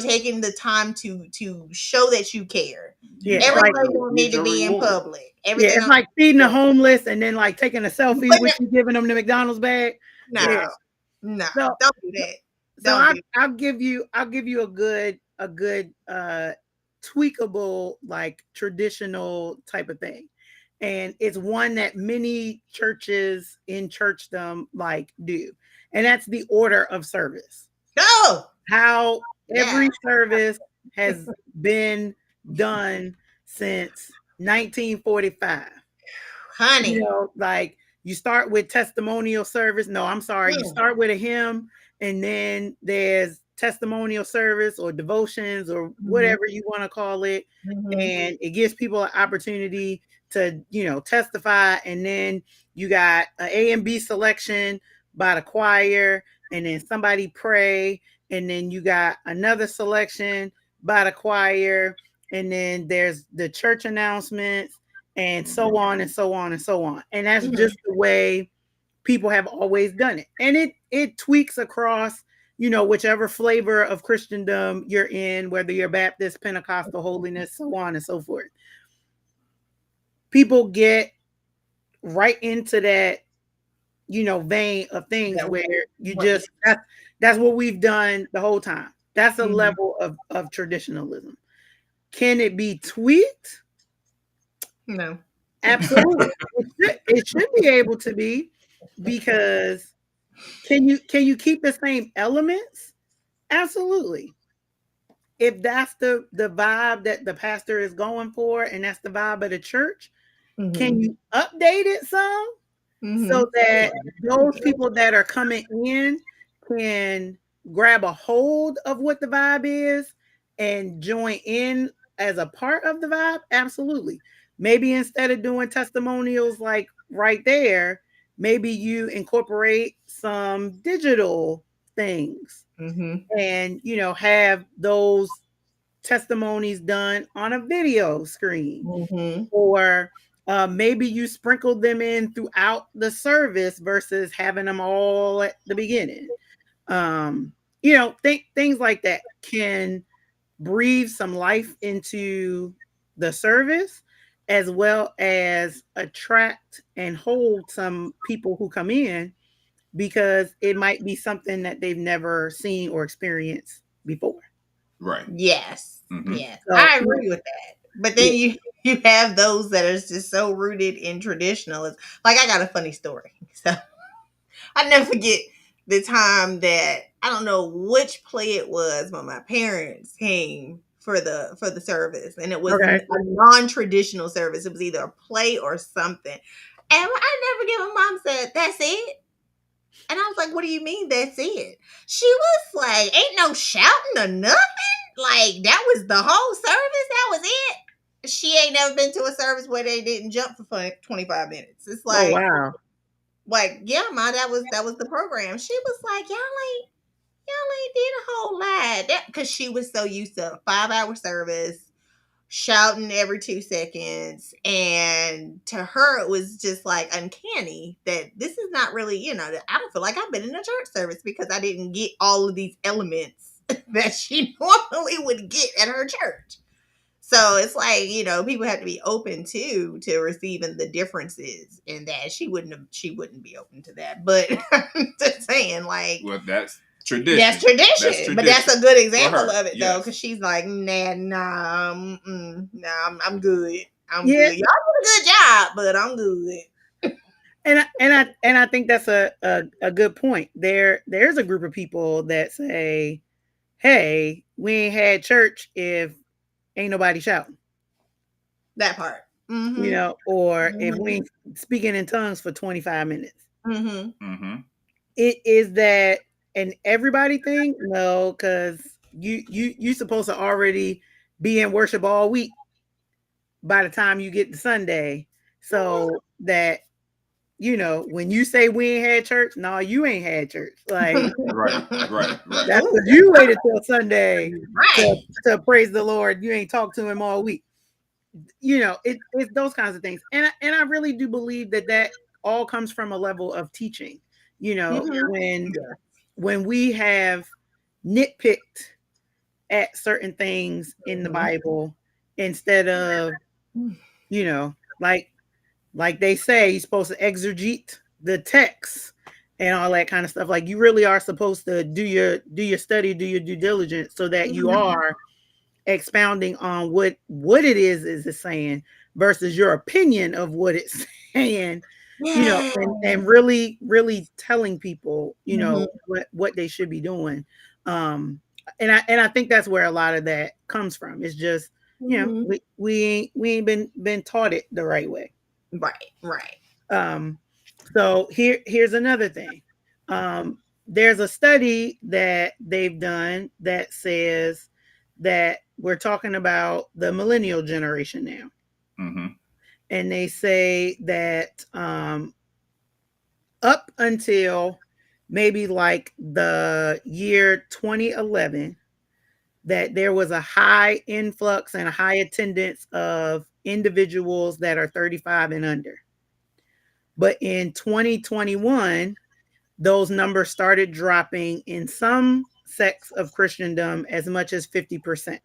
S3: taking the time to show that you care.
S1: Yeah,
S2: Use
S1: it's
S2: your
S1: like
S3: Everybody don't need
S2: use
S3: to
S2: your
S3: be in
S2: reward.
S3: public.
S1: yeah,
S3: Everything
S1: it's
S3: don't
S1: like feeding the
S3: need to
S1: homeless and then like taking a
S3: be
S1: selfie
S3: putting
S1: with
S3: it,
S1: you giving them the McDonald's bag. Yeah.
S3: no, no,
S1: So
S3: don't do that.
S1: so
S3: Don't do
S1: I'll give you a good tweakable like traditional type of thing. And it's one that many churches in churchdom like do. And that's the order of service.
S3: go.
S1: How
S3: Yeah,
S1: every service has been done since 1945.
S3: honey.
S1: Like you start with testimonial service. No, I'm sorry. You
S3: Mm,
S1: start with a hymn, and then there's testimonial service or devotions or
S3: mhm,
S1: whatever you want to call it.
S3: mhm,
S1: And it gives people an opportunity to, testify. And then you got an A and B selection by the choir, and then somebody pray. And then you got another selection by the choir. And then there's the church announcements and
S2: Mm-hmm.
S1: so on and so on and so on. And that's
S3: mhm,
S1: just the way people have always done it. And it tweaks across, whichever flavor of Christendom you're in, whether you're Baptist, Pentecostal, holiness, so on and so forth. People get right into that, vein of things
S3: that
S1: where you
S3: what
S1: just that's what we've done the whole time. That's a
S3: mhm,
S1: level of traditionalism. Can it be tweaked?
S3: no.
S1: Absolutely. It should be able to be, because can you keep the same elements? Absolutely. If that's the vibe that the pastor is going for and that's the vibe of the church, can
S3: Mhm,
S1: you update it some so
S3: mhm,
S1: that those people that are coming in can grab a hold of what the vibe is and join in as a part of the vibe? Absolutely. Maybe instead of doing testimonials like right there, maybe you incorporate some digital things
S3: mhm,
S1: and have those testimonies done on a video screen,
S3: mhm,
S1: or maybe you sprinkle them in throughout the service versus having them all at the beginning. Things like that can breathe some life into the service, as well as attract and hold some people who come in, because it might be something that they've never seen or experienced before.
S2: Right.
S3: yes,
S2: Mm-hmm.
S3: yes,
S1: So,
S3: I agree with that. But
S1: yeah.
S3: then you have those that are just so rooted in traditionalism. Like, I got a funny story. So I never forget the time that, I don't know which play it was, but my parents came for the service, and it was
S1: Okay.
S3: a non-traditional service. It was either a play or something. And I never forget, my mom said, "That's it." And I was like, what do you mean that's it? She was like, ain't no shouting or nothing. Like, that was the whole service. That was it. She ain't never been to a service where they didn't jump for 25 minutes. It's
S1: Oh wow.
S3: yeah, ma, that was the program. She was like, y'all ain't did a whole lot. That because she was so used to a 5-hour service, shouting every 2 seconds. And to her, it was just like uncanny that this is not really, I don't feel like I've been in a church service because I didn't get all of these elements that she normally would get at her church. So it's like, people have to be open to receiving the differences in that. She wouldn't be open to that. But I'm just saying, like,
S2: Well, that's
S3: that's
S2: tradition. That's
S3: tradition. But that's a
S2: tradition
S3: good
S2: for
S3: example
S2: her.
S3: of it though,
S2: Yes.
S3: because she's like, nah, I'm good. I'm
S1: Yeah,
S3: good. Y'all did a good job, but I'm good.
S1: and I think that's a good point. There's a group of people that say, "Hey, we ain't had church if ain't nobody shouting,"
S3: That part. Mm-hmm.
S1: or if we
S3: Mm-hmm.
S1: ain't speaking in tongues for 25 minutes.
S3: Mm-hmm.
S2: Mm-hmm.
S1: It is that an everybody thing? No, because you supposed to already be in worship all week by the time you get to Sunday, so that when you say we ain't had church, no, you ain't had church. Like
S2: Right. Right. Right.
S1: that's
S3: Oh,
S1: because you waited till Sunday to
S3: right.
S1: to praise the Lord. You ain't talked to him all week. It's those kinds of things, and I really do believe that all comes from a level of teaching.
S3: Mm-hmm.
S1: When we have nitpicked at certain things in the Bible instead of you know like like they say you're supposed to exegete the text and all that kind of stuff. Like you really are supposed to do your study, do your due diligence, so that you
S3: Mm-hmm.
S1: are expounding on what it is saying versus your opinion of what it's saying,
S3: Yeah.
S1: and really telling people,
S3: Mm-hmm.
S1: what they should be doing. Um, and I think that's where a lot of that comes from. It's just,
S3: Mm-hmm.
S1: we ain't been taught it the right way.
S3: Right. Right.
S1: Um, so here's another thing. There's a study that they've done that says that we're talking about the millennial generation now,
S2: Mm-hmm.
S1: and they say that up until maybe like the year 2011, that there was a high influx and a high attendance of individuals that are 35 and under. But in 2021, those numbers started dropping in some sects of Christendom as much as 50%.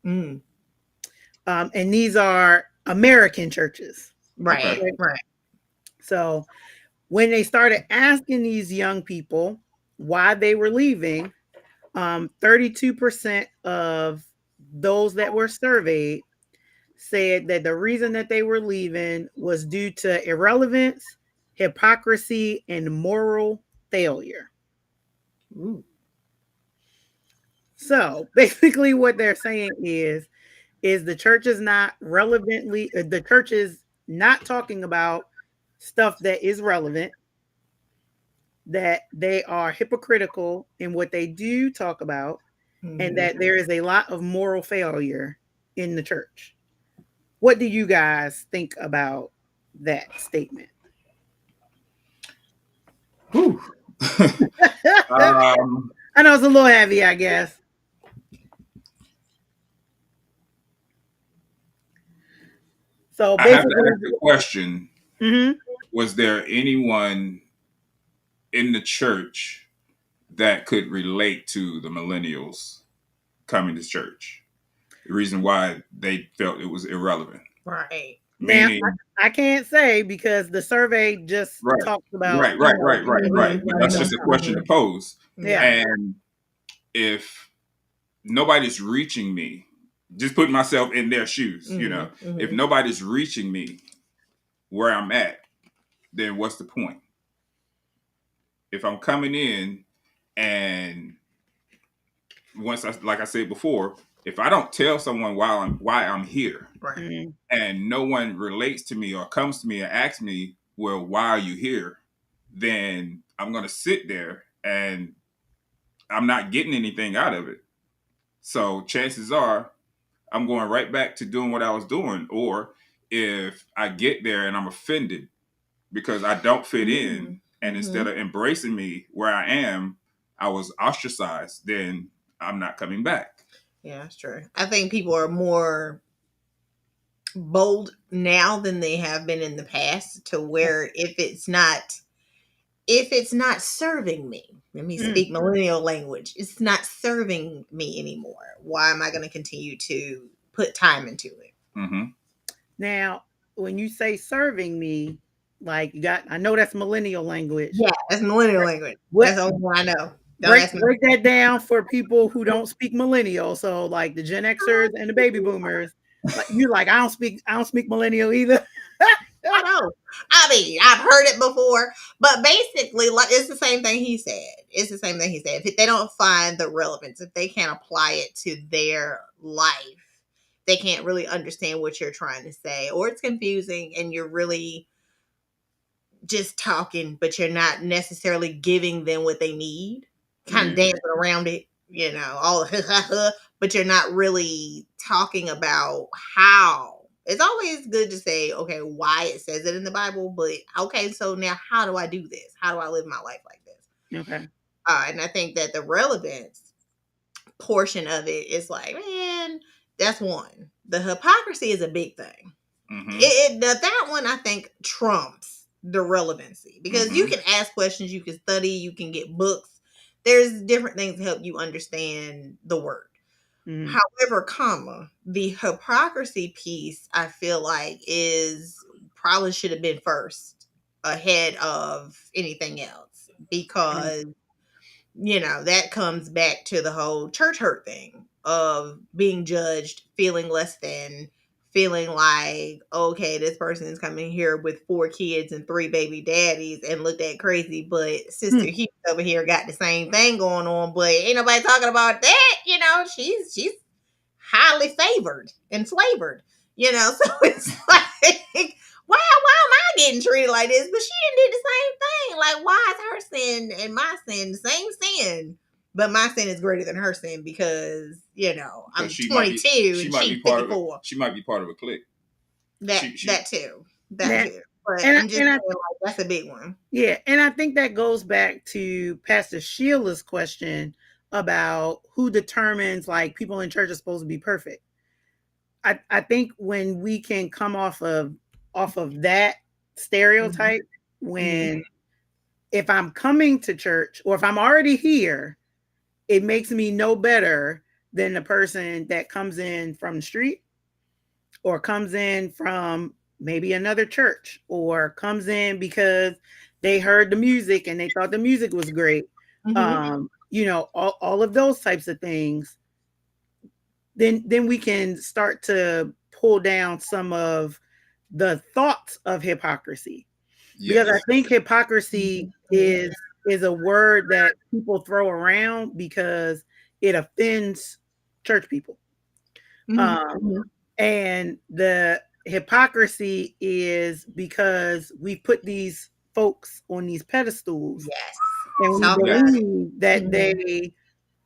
S3: Mm.
S1: And these are American churches.
S2: Okay.
S3: Right.
S1: Right?
S3: Right.
S1: So when they started asking these young people why they were leaving, 32% of those that were surveyed said that the reason that they were leaving was due to irrelevance, hypocrisy, and moral failure.
S3: Ooh.
S1: So basically, what they're saying is the church is not talking about stuff that is relevant, that they are hypocritical in what they do talk about, and
S3: Mm-hmm.
S1: that there is a lot of moral failure in the church. What do you guys think about that statement?
S2: Whew. um,
S1: I know it's a little heavy, I guess. So
S2: I have to
S1: basically,
S2: ask the question:
S1: mhm.
S2: was there anyone in the church that could relate to the millennials coming to church? The reason why they felt it was irrelevant,
S3: Right.
S1: Now
S2: meaning,
S1: I can't say because the survey just
S2: right,
S1: talks about,
S2: right, right, right, right, right.
S3: Mm-hmm.
S2: But
S1: everybody
S2: that's
S1: don't
S2: just a
S1: know.
S2: question to
S3: Mm-hmm.
S2: pose.
S3: Yeah.
S1: Yeah.
S2: And if nobody's reaching me, just putting myself in their shoes,
S3: Mm-hmm.
S2: if
S3: Mm-hmm.
S2: nobody's reaching me where I'm at, then what's the point? If I'm coming in and like I said before, if I don't tell someone why I'm here,
S3: Right.
S1: Mhm.
S2: and no one relates to me or comes to me and asks me, well, why are you here? Then I'm going to sit there and I'm not getting anything out of it. So chances are I'm going right back to doing what I was doing. Or if I get there and I'm offended because I don't fit in, and instead
S3: Mm-hmm.
S2: of embracing me where I am, I was ostracized, then I'm not coming back.
S3: Yeah, that's true. I think people are more bold now than they have been in the past, to where if it's not serving me, let me
S1: Mm.
S3: speak millennial language, it's not serving me anymore, why am I going to continue to put time into it?
S2: Mm-hmm.
S1: Now, when you say serving me, like you got, I know that's millennial language.
S3: Yeah, that's millennial language.
S1: What
S3: That's the only one I know. Don't
S1: break
S3: ask me.
S1: break that down for people who don't speak millennial? So like the Gen Xers and the baby boomers. Like you like I don't speak millennial either.
S3: I know. I mean, I've heard it before, but basically, like it's the same thing he said. It's the same thing he said. If they don't find the relevance, if they can't apply it to their life, they can't really understand what you're trying to say, or it's confusing, and you're really just talking, but you're not necessarily giving them what they need, kind of
S1: Mm,
S3: dancing around it, all but you're not really talking about how. It's always good to say, okay, why it says it in the Bible, but okay, so now how do I do this? How do I live my life like this?
S1: okay.
S3: And I think that the relevance portion of it is like, man, that's one. The hypocrisy is a big thing.
S2: Mm-hmm.
S3: That one I think trumps the relevancy, because you
S2: Mm-hmm.
S3: can ask questions, you can study, you can get books. There's different things to help you understand the word.
S1: Mm,
S3: However, the hypocrisy piece I feel like is probably should have been first ahead of anything else,
S1: mm,
S3: because that comes back to the whole church hurt thing of being judged, feeling less than, feeling like, okay, this person is coming here with 4 kids and 3 baby daddies and looked at crazy, but Sister
S1: mm.
S3: Hughes over here got the same thing going on, but ain't nobody talking about that. She's highly favored and flavored. So it's like, why am I getting treated like this? But she didn't do the same thing. Like, why is her sin and my sin the same sin? But my sin is greater than her sin because,
S2: Because
S3: I'm 22 and she's 54.
S2: she might be part of a clique.
S3: That
S2: She
S3: that too. That
S1: Now,
S3: too. But
S1: and I,
S3: I'm just
S1: and I
S3: saying, like, that's a big one.
S1: yeah, and I think that goes back to Pastor Sheila's question about who determines like people in church are supposed to be perfect. I think when we can come off of that
S3: Mm-hmm.
S1: stereotype,
S3: Mm-hmm.
S1: when if I'm coming to church or if I'm already here, it makes me no better than the person that comes in from the street or comes in from maybe another church or comes in because they heard the music and they thought the music was great.
S3: Mm-hmm.
S1: All of those types of things. Then we can start to pull down some of the thoughts of hypocrisy, because I
S2: yes.
S1: think hypocrisy
S3: Mm-hmm.
S1: is a word that people throw around because it offends church people. Um,
S3: Mm-hmm.
S1: and the hypocrisy is because we put these folks on these pedestals
S3: Yes.
S1: and we
S3: Talk
S2: Yes.
S3: about
S1: believe
S3: it.
S1: that
S3: Mm-hmm.
S1: they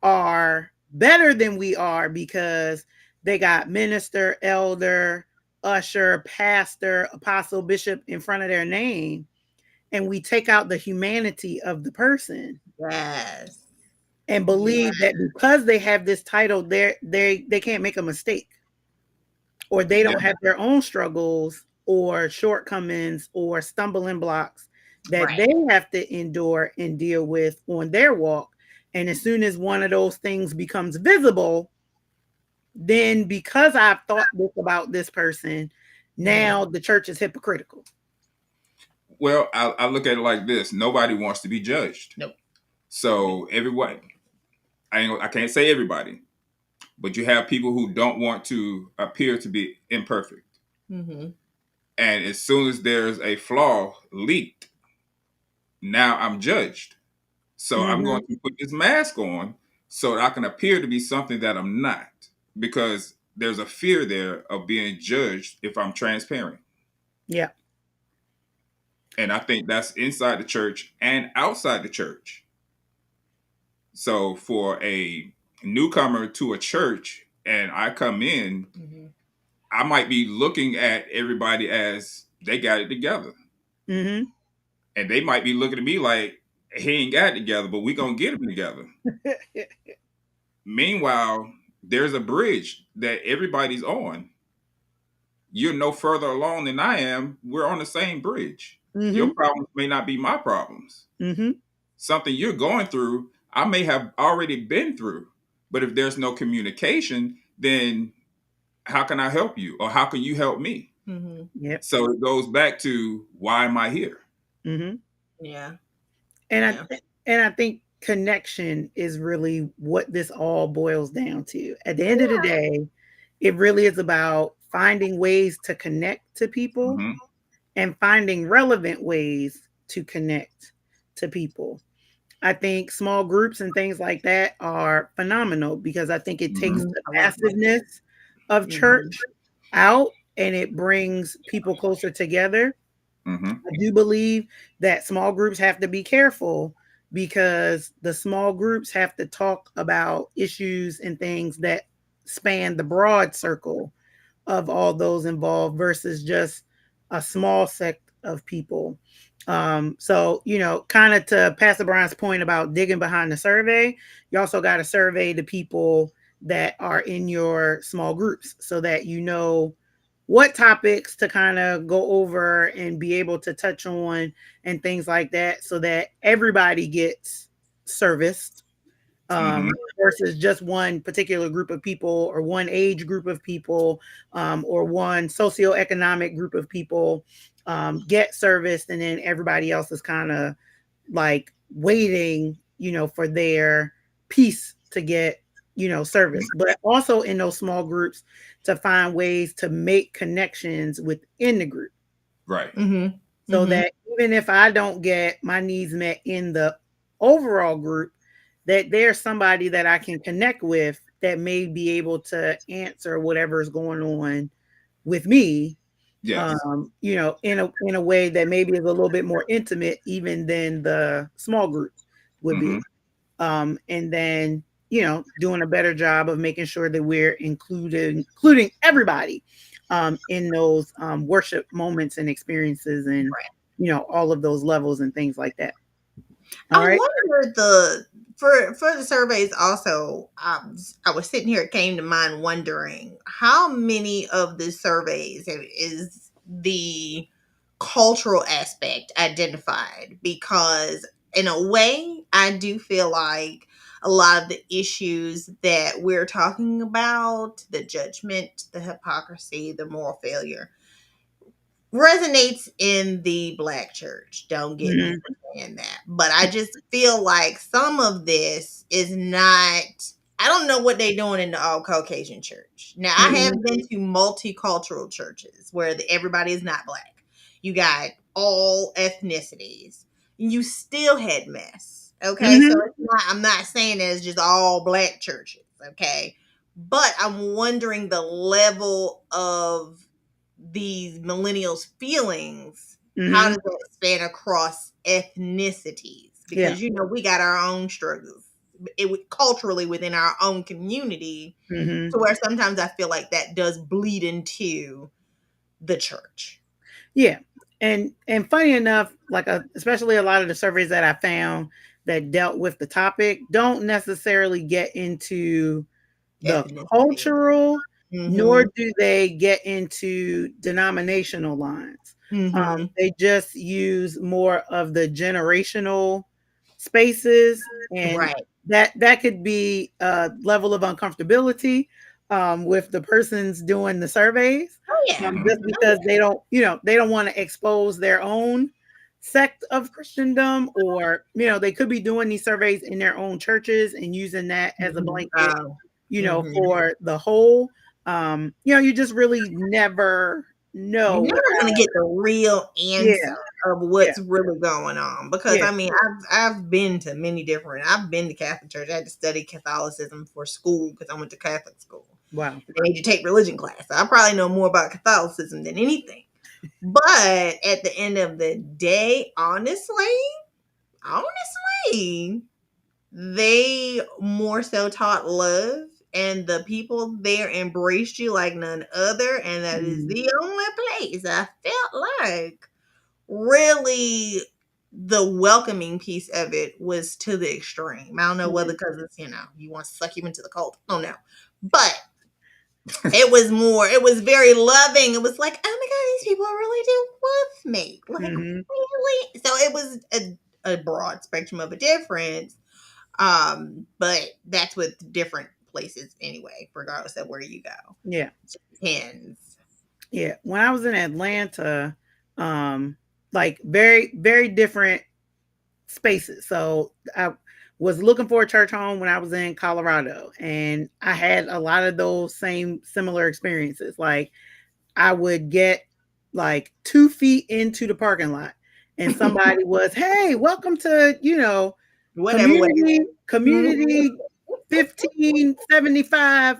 S1: are better than we are because they got minister, elder, usher, pastor, apostle, bishop in front of their name, and we take out the humanity of the person
S3: Yes.
S1: and
S3: Yeah.
S1: believe that because they have this title they can't make a mistake, or they
S2: Yeah.
S1: don't have their own struggles or shortcomings or stumbling blocks that
S3: Right.
S1: they have to endure and deal with on their walk. And as soon as one of those things becomes visible, then because I've thought this about this person,
S3: Mm-hmm.
S1: now the church is hypocritical.
S2: Well, I look at it like this: nobody wants to be judged.
S3: Nope.
S2: So everyone, I can't say everybody, but you have people who don't want to appear to be imperfect.
S3: Mm-hmm.
S2: And as soon as there's a flaw leaked, now I'm judged. So I'm going
S1: Mm-hmm.
S2: to put this mask on so that I can appear to be something that I'm not, because there's a fear there of being judged if I'm transparent.
S1: Yeah.
S2: And I think that's inside the church and outside the church. So for a newcomer to a church and I come in,
S3: Mm-hmm.
S2: I might be looking at everybody as they got it together.
S1: Mm-hmm.
S2: And they might be looking at me like he ain't got it together, but we gonna get him together. Meanwhile, there's a bridge that everybody's on. You're no further along than I am. We're on the same bridge. Your
S1: Mm-hmm.
S2: problems may not be my problems.
S1: Mm-hmm.
S2: Something you're going through, I may have already been through. But if there's no communication, then how can I help you? Or how can you help me?
S3: Mm-hmm.
S1: Yep.
S2: So it goes back to why am I here?
S1: Mm-hmm.
S3: Yeah.
S1: And
S3: Yeah.
S1: I think connection is really what this all boils down to. At the end of the day, it really is about finding ways to connect to people
S2: Hmm.
S1: and finding relevant ways to connect to people. I think small groups and things like that are phenomenal because I think it takes
S2: Hmm.
S3: Mhm.
S1: the
S3: I love that.
S1: massiveness of
S3: Mm-hmm.
S1: church out and it brings people closer together.
S2: Hmm.
S1: I do believe that small groups have to be careful because the small groups have to talk about issues and things that span the broad circle of all those involved versus just a small sect of people. So, kind of to Pastor Brian's point about digging behind the survey, you also got to survey the people that are in your small groups so that you know what topics to kind of go over and be able to touch on and things like that so that everybody gets serviced
S2: Hmm.
S1: versus just one particular group of people or one age group of people or one socioeconomic group of people get serviced and then everybody else is kind of like waiting, for their piece to get, service. But also in those small groups to find ways to make connections within the group
S2: Right.
S3: Mm-hmm.
S1: so
S3: Mm-hmm.
S1: that even if I don't get my needs met in the overall group, that there's somebody that I can connect with that may be able to answer whatever is going on with me,
S2: Yes.
S1: in a way that maybe is a little bit more intimate even than the small group would
S2: Hmm.
S1: be. And then, doing a better job of making sure that we're including everybody in those worship moments and experiences and, all of those levels and things like that.
S3: I
S1: All right.
S3: wonder the for the surveys also. I was sitting here, it came to mind wondering how many of the surveys is the cultural aspect identified, because in a way I do feel like a lot of the issues that we're talking about, the judgment, the hypocrisy, the moral failure, resonates in the black church. Don't get me
S1: Mhm.
S3: for saying that. But I just feel like some of this is not, I don't know what they're doing in the all Caucasian church. Now I have
S1: Mhm.
S3: been to multicultural churches where everybody is not black. You got all ethnicities. You still had mess. Okay. So
S1: Mhm.
S3: it's not, I'm not saying that it's just all black churches. Okay. But I'm wondering the level of these millennials' feelings, how
S1: Mhm.
S3: does that span across ethnicities?
S1: Yeah.
S3: Because we got our own struggles culturally within our own community,
S1: Mhm.
S3: to where sometimes I feel like that does bleed into the church.
S1: Yeah. And funny enough, like especially a lot of the surveys that I found that dealt with the topic don't necessarily get into the
S3: Ethnicity.
S1: cultural, nor
S3: Mm-hmm.
S1: do they get into denominational lines.
S3: Mm-hmm.
S1: They just use more of the generational spaces, and
S3: Right.
S1: that could be a level of uncomfortability with the persons doing the surveys,
S3: Oh yeah.
S1: just
S2: Hmm.
S3: Oh
S1: because they don't want to expose their own sect of Christendom, or they could be doing these surveys in their own churches and using that
S3: yeah.
S1: as a
S3: Mm-hmm.
S1: blanket
S3: Mm-hmm.
S1: for the whole. You just really never
S3: You're
S1: know
S3: never
S1: without.
S3: gonna get the real
S1: Yeah,
S3: answer of
S1: yeah,
S3: what's really going on, because
S1: yeah.
S3: I mean I've been to many different. I've been to Catholic church. I had to study Catholicism for school because I went to Catholic school.
S1: Wow.
S3: They made you take religion class. So I probably know more about Catholicism than anything. But at the end of the day, honestly, they more so taught love, and the people there embraced you like none other, and that is
S1: Mm.
S3: the only place I felt like really the welcoming piece of it was to the extreme. I don't know whether
S1: Mm.
S3: because it's, you want to suck you into the cult. I don't know. But it was very loving. It was like, oh my God, these people really do love me. Like,
S1: Mhm.
S3: really? So it was a broad spectrum of a difference. But that's with different places anyway, regardless of where you go.
S1: Yeah.
S3: It just depends.
S1: Yeah. When I was in Atlanta, um, like very, very different spaces. So I was looking for a church home when I was in Colorado, and I had a lot of those same similar experiences. Like I would get like 2 feet into the parking lot, and somebody was, "Hey, welcome to
S3: Whatever, whatever.
S1: community 1575,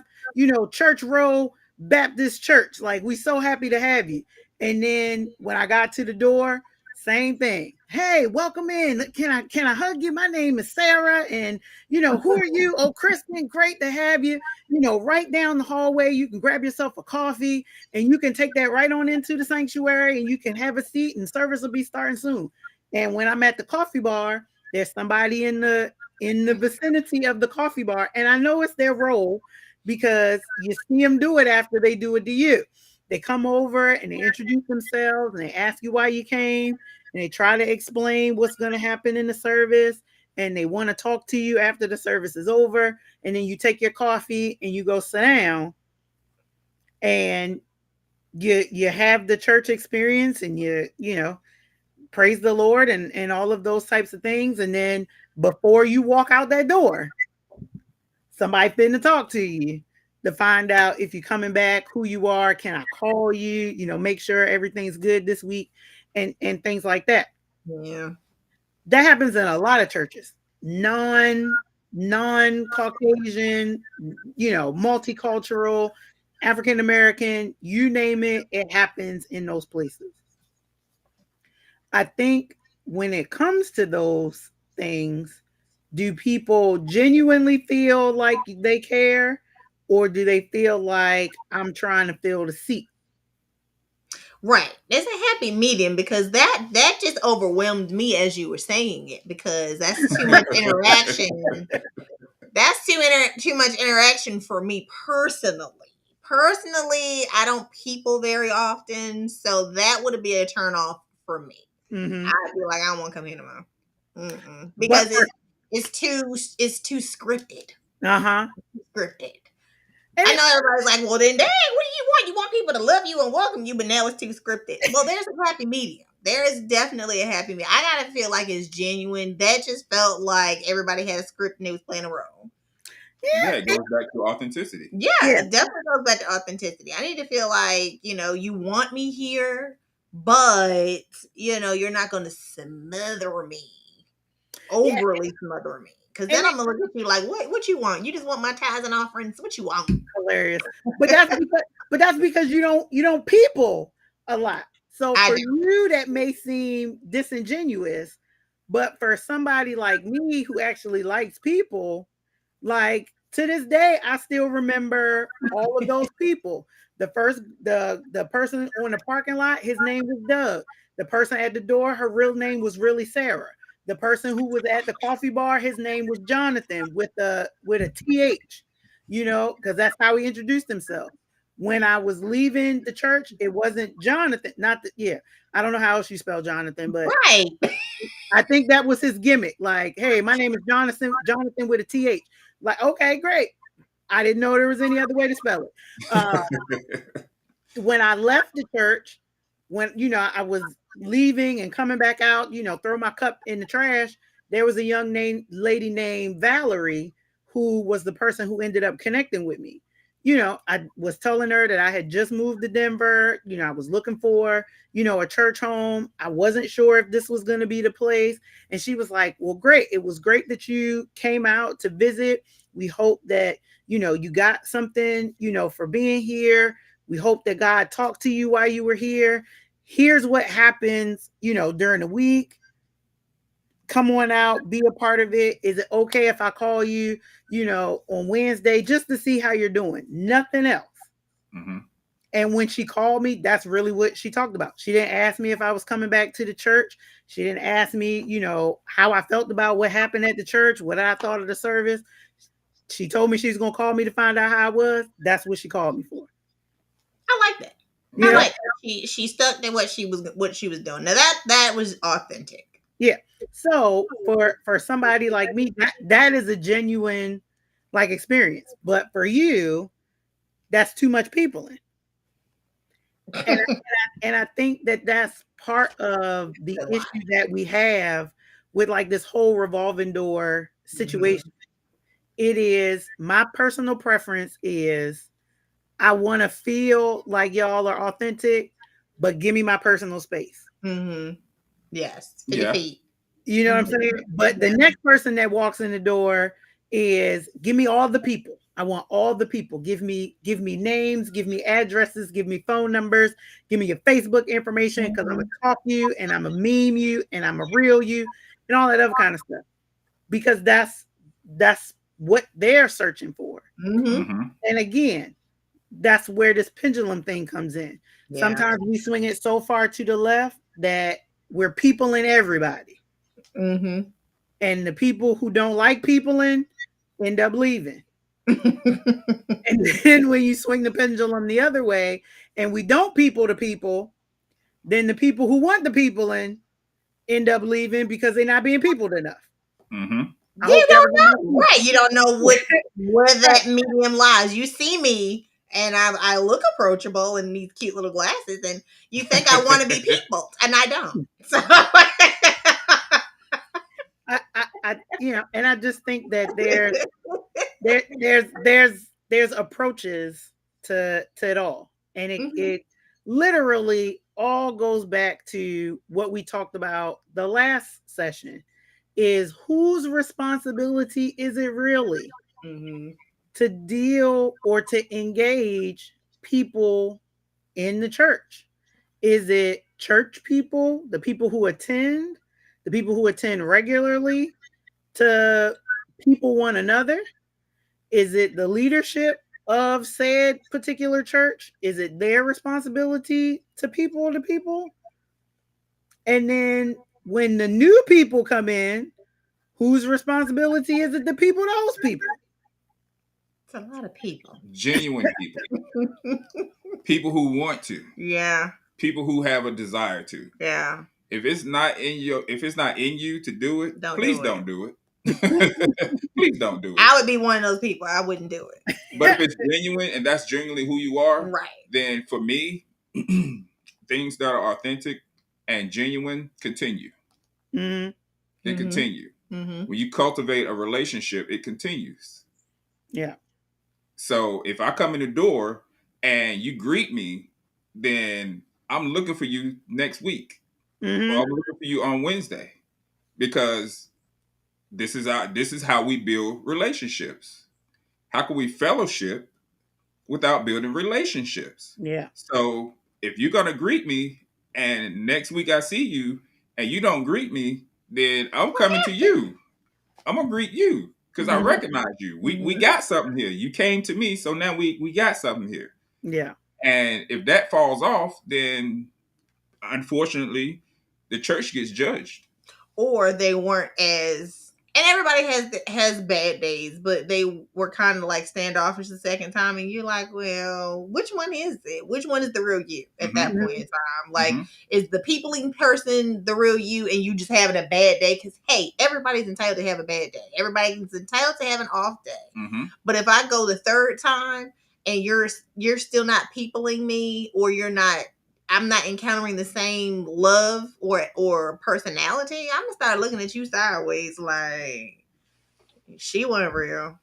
S1: Church Row Baptist Church. Like we so happy to have you." And then when I got to the door, same thing. Hey, welcome in. Can I hug you? My name is Sarah, and who are you? Oh, Kristen, great to have you. Right down the hallway, you can grab yourself a coffee, and you can take that right on into the sanctuary, and you can have a seat, and service will be starting soon. And when I'm at the coffee bar, there's somebody in the vicinity of the coffee bar, and I know it's their role because you see them do it after they do it to you. They come over and they introduce themselves and they ask you why you came, and they try to explain what's going to happen in the service, and they want to talk to you after the service is over, and then you take your coffee and you go sit down, and you have the church experience, and you praise the Lord and all of those types of things, and then before you walk out that door, somebody finna talk to you to find out if you're coming back, who you are, can I call you, make sure everything's good this week, and things like that.
S3: Yeah.
S1: That happens in a lot of churches. Non Caucasian, multicultural, African American, you name it, it happens in those places. I think when it comes to those things, do people genuinely feel like they care, or do they feel like I'm trying to fill the seat?
S3: Right. There's a happy medium because that just overwhelmed me as you were saying it because that's too much interaction. That's too much interaction for me personally. Personally, I don't people very often, so that would be a turn off for me.
S1: Mm-hmm.
S3: I'd be like, I don't want to come here tomorrow.
S1: But
S3: Because
S1: for
S3: it's too scripted.
S1: uh-huh.
S3: Scripted.
S1: And
S3: I know everybody's like, well, then, dang, what do you want? You want people to love you and welcome you, but now it's too scripted. Well, there's a happy medium. There is definitely a happy medium. I gotta feel like it's genuine. That just felt like everybody had a script and they was playing a role.
S2: Yeah,
S1: yeah,
S2: it goes back to authenticity.
S3: Yeah,
S1: yeah,
S3: it definitely goes back to authenticity. I need to feel like, you want me here, but, you're not going to smother me,
S1: yeah.
S3: overly smother me. Because
S1: And
S3: then
S1: it,
S3: I'm going to look at you like, what you want? You just want my tithes and offerings? What you want?
S1: hilarious. But that's because you don't people a lot. So
S3: I
S1: for
S3: do.
S1: you that may seem disingenuous, but for somebody like me who actually likes people, like to this day, I still remember all of those people. The person on the parking lot, his name was Doug. The person at the door, her real name was really Sarah. The person who was at the coffee bar, his name was Jonathan with a TH, because that's how he introduced himself. When I was leaving the church, it wasn't Jonathan, not the yeah. I don't know how else you spell Jonathan, but
S3: Right.
S1: I think that was his gimmick. Like, hey, my name is Jonathan with a TH. Like, okay, great. I didn't know there was any other way to spell it. When I left the church, when I was leaving and coming back out, throw my cup in the trash, there was a lady named Valerie who was the person who ended up connecting with me. I was telling her that I had just moved to Denver. I was looking for, a church home. I wasn't sure if this was going to be the place. And she was like, well, great. It was great that you came out to visit. We hope that, you got something, for being here. We hope that God talked to you while you were here. Here's what happens, during the week. Come on out, be a part of it. Is it okay if I call you, on Wednesday just to see how you're doing? Nothing else.
S2: Mm-hmm.
S1: And when she called me, that's really what she talked about. She didn't ask me if I was coming back to the church. She didn't ask me, how I felt about what happened at the church, what I thought of the service. She told me she's going to call me to find out how I was. That's what she called me for.
S3: I like that.
S1: You
S3: I
S1: know?
S3: like that. She stuck to what she was doing. Now that was authentic.
S1: Yeah. So for somebody like me, that is a genuine like experience. But for you, that's too much people in. And I think that that's part of the
S3: A lot.
S1: issue that we have with like this whole revolving door
S3: Mm-hmm.
S1: situation. It is my personal preference is I want to feel like y'all are authentic, but give me my personal space.
S3: Mm-hmm. Yes. For your
S2: Yeah.
S3: feet.
S1: You know what I'm
S3: Mm-hmm.
S1: saying? But the
S3: Yeah.
S1: next person that walks in the door is give me all the people. I want all the people. Give me names, give me addresses, give me phone numbers, give me your Facebook information because I'm gonna
S3: Mm-hmm.
S1: talk you and I'm gonna meme you and I'm gonna reel you and all that other kind of stuff. Because that's what they're searching for.
S3: Mm-hmm.
S2: Mm-hmm.
S1: And again, that's where this pendulum thing comes in.
S3: Yeah.
S1: Sometimes we swing it so far to the left that we're peopling everybody.
S3: Mm-hmm.
S1: And the people who don't like peopling end up leaving. And then when you swing the pendulum the other way and we don't people to people, then the people who want the peopling end up leaving because they're not being peopled enough.
S2: Mm-hmm.
S1: I hope
S3: You
S1: that
S3: don't
S1: was enough.
S3: know, right? You don't know where
S1: Right.
S3: that medium lies. You see me, and I look approachable in these cute little glasses, and you think I want to be people, and I don't. So,
S1: And I just think that there's approaches to it all, and it
S3: Mhm,
S1: it literally all goes back to what we talked about the last session is whose responsibility is it really
S3: mhm,
S1: to deal or to engage people in the church? Is it church people, the people who attend regularly, to people one another? Is it the leadership of said particular church? Is it their responsibility to people? And then when the new people come in, whose responsibility is it to people those people?
S3: it's a lot of people.
S2: Genuine people, people who want to,
S3: Yeah,
S2: people who have a desire to.
S3: yeah.
S2: If it's not in you to do it,
S3: Don't
S2: please
S3: do
S2: don't
S3: it.
S2: do it. Please don't do it.
S3: I would be one of those people. I wouldn't do it.
S2: But if it's genuine and that's genuinely who you are,
S3: Right.
S2: then for me, things that are authentic and genuine continue.
S1: Mm,
S2: They
S3: Mhm.
S2: continue.
S3: Mhm.
S2: When you cultivate a relationship, it continues.
S1: yeah.
S2: So if I come in the door and you greet me, then I'm looking for you next week, or
S1: Hmm.
S2: I'm looking for you on Wednesday, because this is how we build relationships. How can we fellowship without building relationships?
S1: Yeah.
S2: So if you're gonna greet me and next week I see you and you don't greet me, then I'm coming to you. I'm gonna greet you because I
S1: Hmm.
S2: recognize you. We
S3: Mhm.
S2: got something here. You came to me, so now we got something here.
S1: Yeah.
S2: And if that falls off, then unfortunately the church gets judged.
S3: Or they weren't as, and everybody has bad days, but they were kind of like standoffish the second time, and you're like, well, which one is it? Which one is the real you at
S2: Hmm.
S3: that
S1: Hmm.
S3: point in time? Like,
S2: Hmm.
S3: is the peopling person the real you, and you just having a bad day? Because hey, everybody's entitled to have a bad day. Everybody's entitled to have an off day.
S2: Hmm.
S3: But if I go the third time and you're still not peopling me, or I'm not encountering the same love or personality, I'm gonna start looking at you sideways like she wasn't real.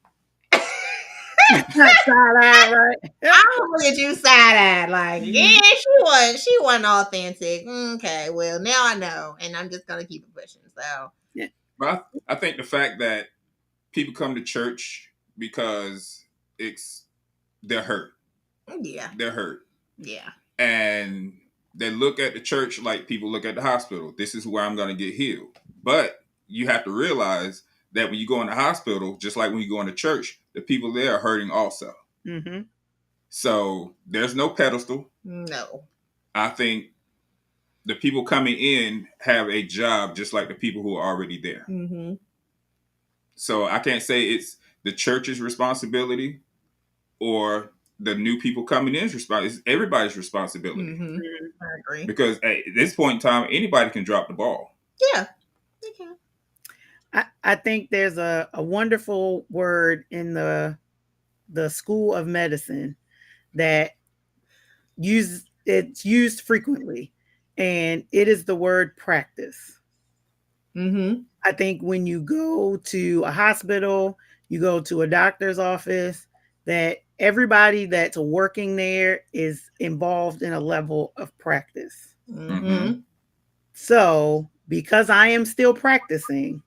S1: Side eye, right?
S3: I'm gonna look at you side eyed like, yeah, she wasn't authentic. Okay, well now I know, and I'm just gonna keep it pushing. So
S1: Yeah.
S2: But I think the fact that people come to church because it's they're hurt.
S3: yeah,
S2: They're hurt.
S3: yeah.
S2: And They look at the church like people look at the hospital. This is where I'm going to get healed. But you have to realize that when you go in the hospital, just like when you go in the church, the people there are hurting also.
S1: Mm-hmm.
S2: So there's no pedestal.
S3: No.
S2: I think the people coming in have a job just like the people who are already there.
S3: Mm-hmm.
S2: So I can't say it's the church's responsibility or the new people coming in's responsibility. It's everybody's responsibility.
S3: Mm-hmm. I agree.
S2: Because at this point in time, anybody can drop the ball.
S3: Yeah. Okay.
S1: I think there's a wonderful word in the school of medicine that it's used frequently, and it is the word practice.
S3: Mm-hmm.
S1: I think when you go to a hospital, you go to a doctor's office, that everybody that's working there is involved in a level of practice.
S2: Mm-hmm.
S3: Mm-hmm.
S1: So, because I am still practicing,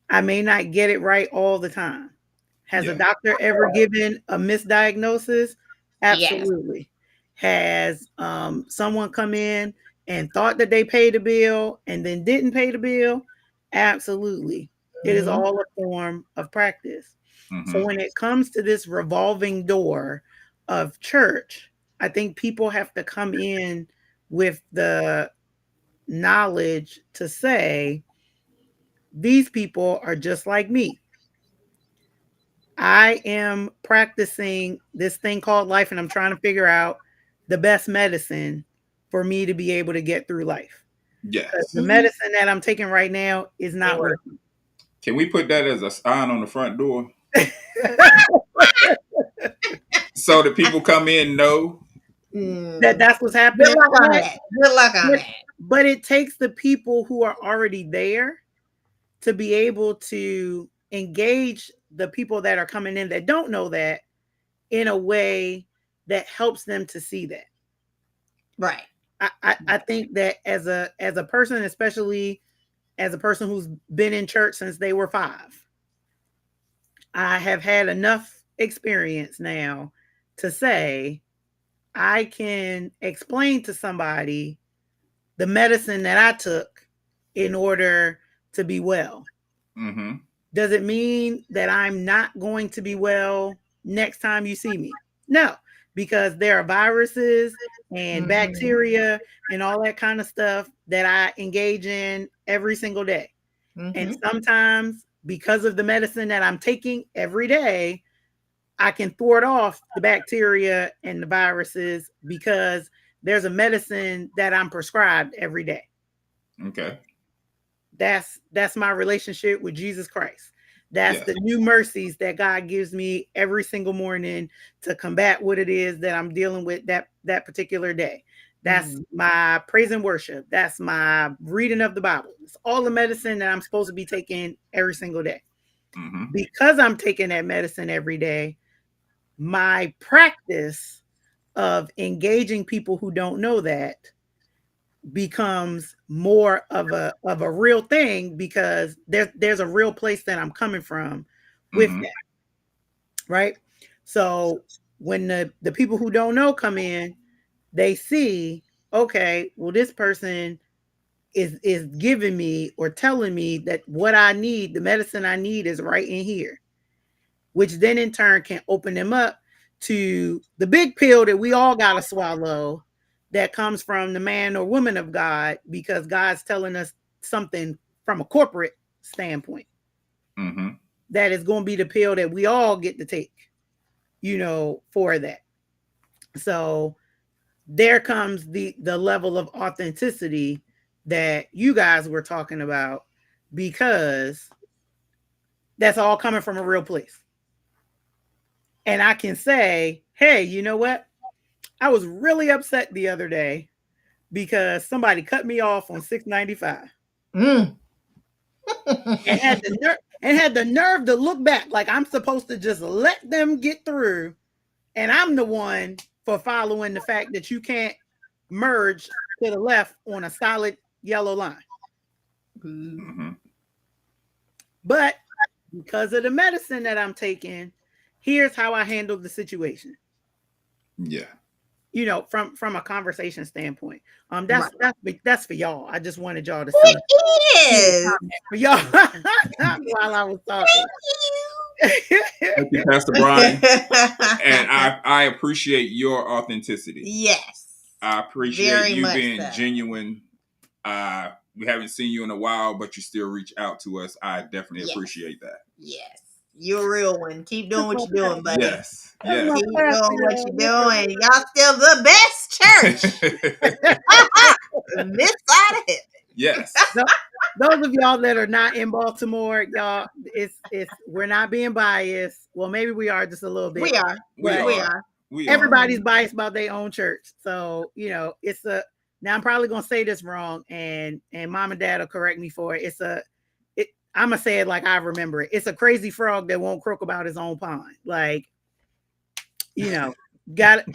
S1: I may not get it right all the time. Has a
S2: Yeah.
S1: doctor ever given a misdiagnosis?
S3: Yes.
S1: Absolutely. Has someone come in and thought that they paid a bill and then didn't pay the bill? Absolutely. It is
S3: Mm-hmm.
S1: all a form of practice. So
S2: Mm-hmm.
S1: when it comes to this revolving door of church, I think people have to come in with the knowledge to say, these people are just like me. I am practicing this thing called life, and I'm trying to figure out the best medicine for me to be able to get through life. Because the
S2: Yes.
S3: Mm-hmm.
S1: medicine that I'm taking right now is
S3: Ain't
S1: not
S3: work.
S1: working.
S2: Can we put that as a sign on the front door so the people come in know?
S3: Mm.
S1: That's what's
S3: Good
S1: happening.
S3: luck on that. Good luck on
S1: But,
S3: that.
S1: but it takes the people who are already there to be able to engage the people that are coming in that don't know that in a way that helps them to see that.
S3: Right.
S1: I think that as a person, especially as a person who's been in church since they were 5, I have had enough experience now to say I can explain to somebody the medicine that I took in order to be well.
S2: Mm-hmm.
S1: Does it mean that I'm not going to be well next time you see me? No, because there are viruses and
S3: Mm-hmm.
S1: bacteria and all that kind of stuff that I engage in every single day. And
S3: Mm-hmm.
S1: sometimes, because of the medicine that I'm taking every day, I can thwart off the bacteria and the viruses because there's a medicine that I'm prescribed every day.
S2: Okay.
S1: That's my relationship with Jesus Christ. That's
S2: Yeah.
S1: the new mercies that God gives me every single morning to combat what it is that I'm dealing with that particular day. That's
S3: Mm-hmm.
S1: my praise and worship. That's my reading of the Bible. It's all the medicine that I'm supposed to be taking every single day.
S2: Mm-hmm.
S1: Because I'm taking that medicine every day, my practice of engaging people who don't know that becomes more of a real thing because there's a real place that I'm coming from with
S2: Mm-hmm.
S1: that, right? So when the people who don't know come in, they see, okay, well, this person is giving me or telling me that what I need, the medicine I need is right in here, which then in turn can open them up to the big pill that we all got to swallow, that comes from the man or woman of God, because God's telling us something from a corporate standpoint
S2: Mm-hmm.
S1: that is going to be the pill that we all get to take, for that. So there comes the level of authenticity that you guys were talking about, because that's all coming from a real place. And I can say, hey, you know what? I was really upset the other day because somebody cut me off on 695
S3: Mm.
S1: and had the nerve to look back like I'm supposed to just let them get through, and I'm the one for following the fact that you can't merge to the left on a solid yellow line.
S2: Mm-hmm.
S1: But because of the medicine that I'm taking, here's how I handled the situation.
S2: Yeah.
S1: from a conversation standpoint.
S3: Right.
S1: That's for y'all. I just wanted y'all to
S3: It
S1: see the
S3: is.
S1: comment for y'all while I was talking.
S2: Thank you, Pastor Brian. And I appreciate your authenticity.
S3: Yes.
S2: I appreciate
S3: Very
S2: you
S3: much
S2: being
S3: so.
S2: genuine. We haven't seen you in a while, but you still reach out to us. I definitely
S3: Yes.
S2: appreciate that.
S3: Yes. You're a real one. Keep doing
S1: That's
S3: what
S1: my
S3: you're doing, buddy.
S2: Yes,
S1: That's
S2: yes.
S1: my
S3: Keep
S1: pastor.
S3: doing what you're doing. Y'all still the best church. This side of it.
S2: Yes.
S1: Those of y'all that are not in Baltimore, y'all, it's we're not being biased. Well, maybe we are just a little
S3: We
S1: bit,
S3: are.
S2: We
S1: but
S3: We
S2: are.
S3: are.
S2: We are.
S1: everybody's biased about their own church. So, it's a now I'm probably gonna say this wrong, and mom and dad will correct me for it. I'm gonna say it like I remember it. It's a crazy frog that won't croak about his own pond. Like, you know, got it.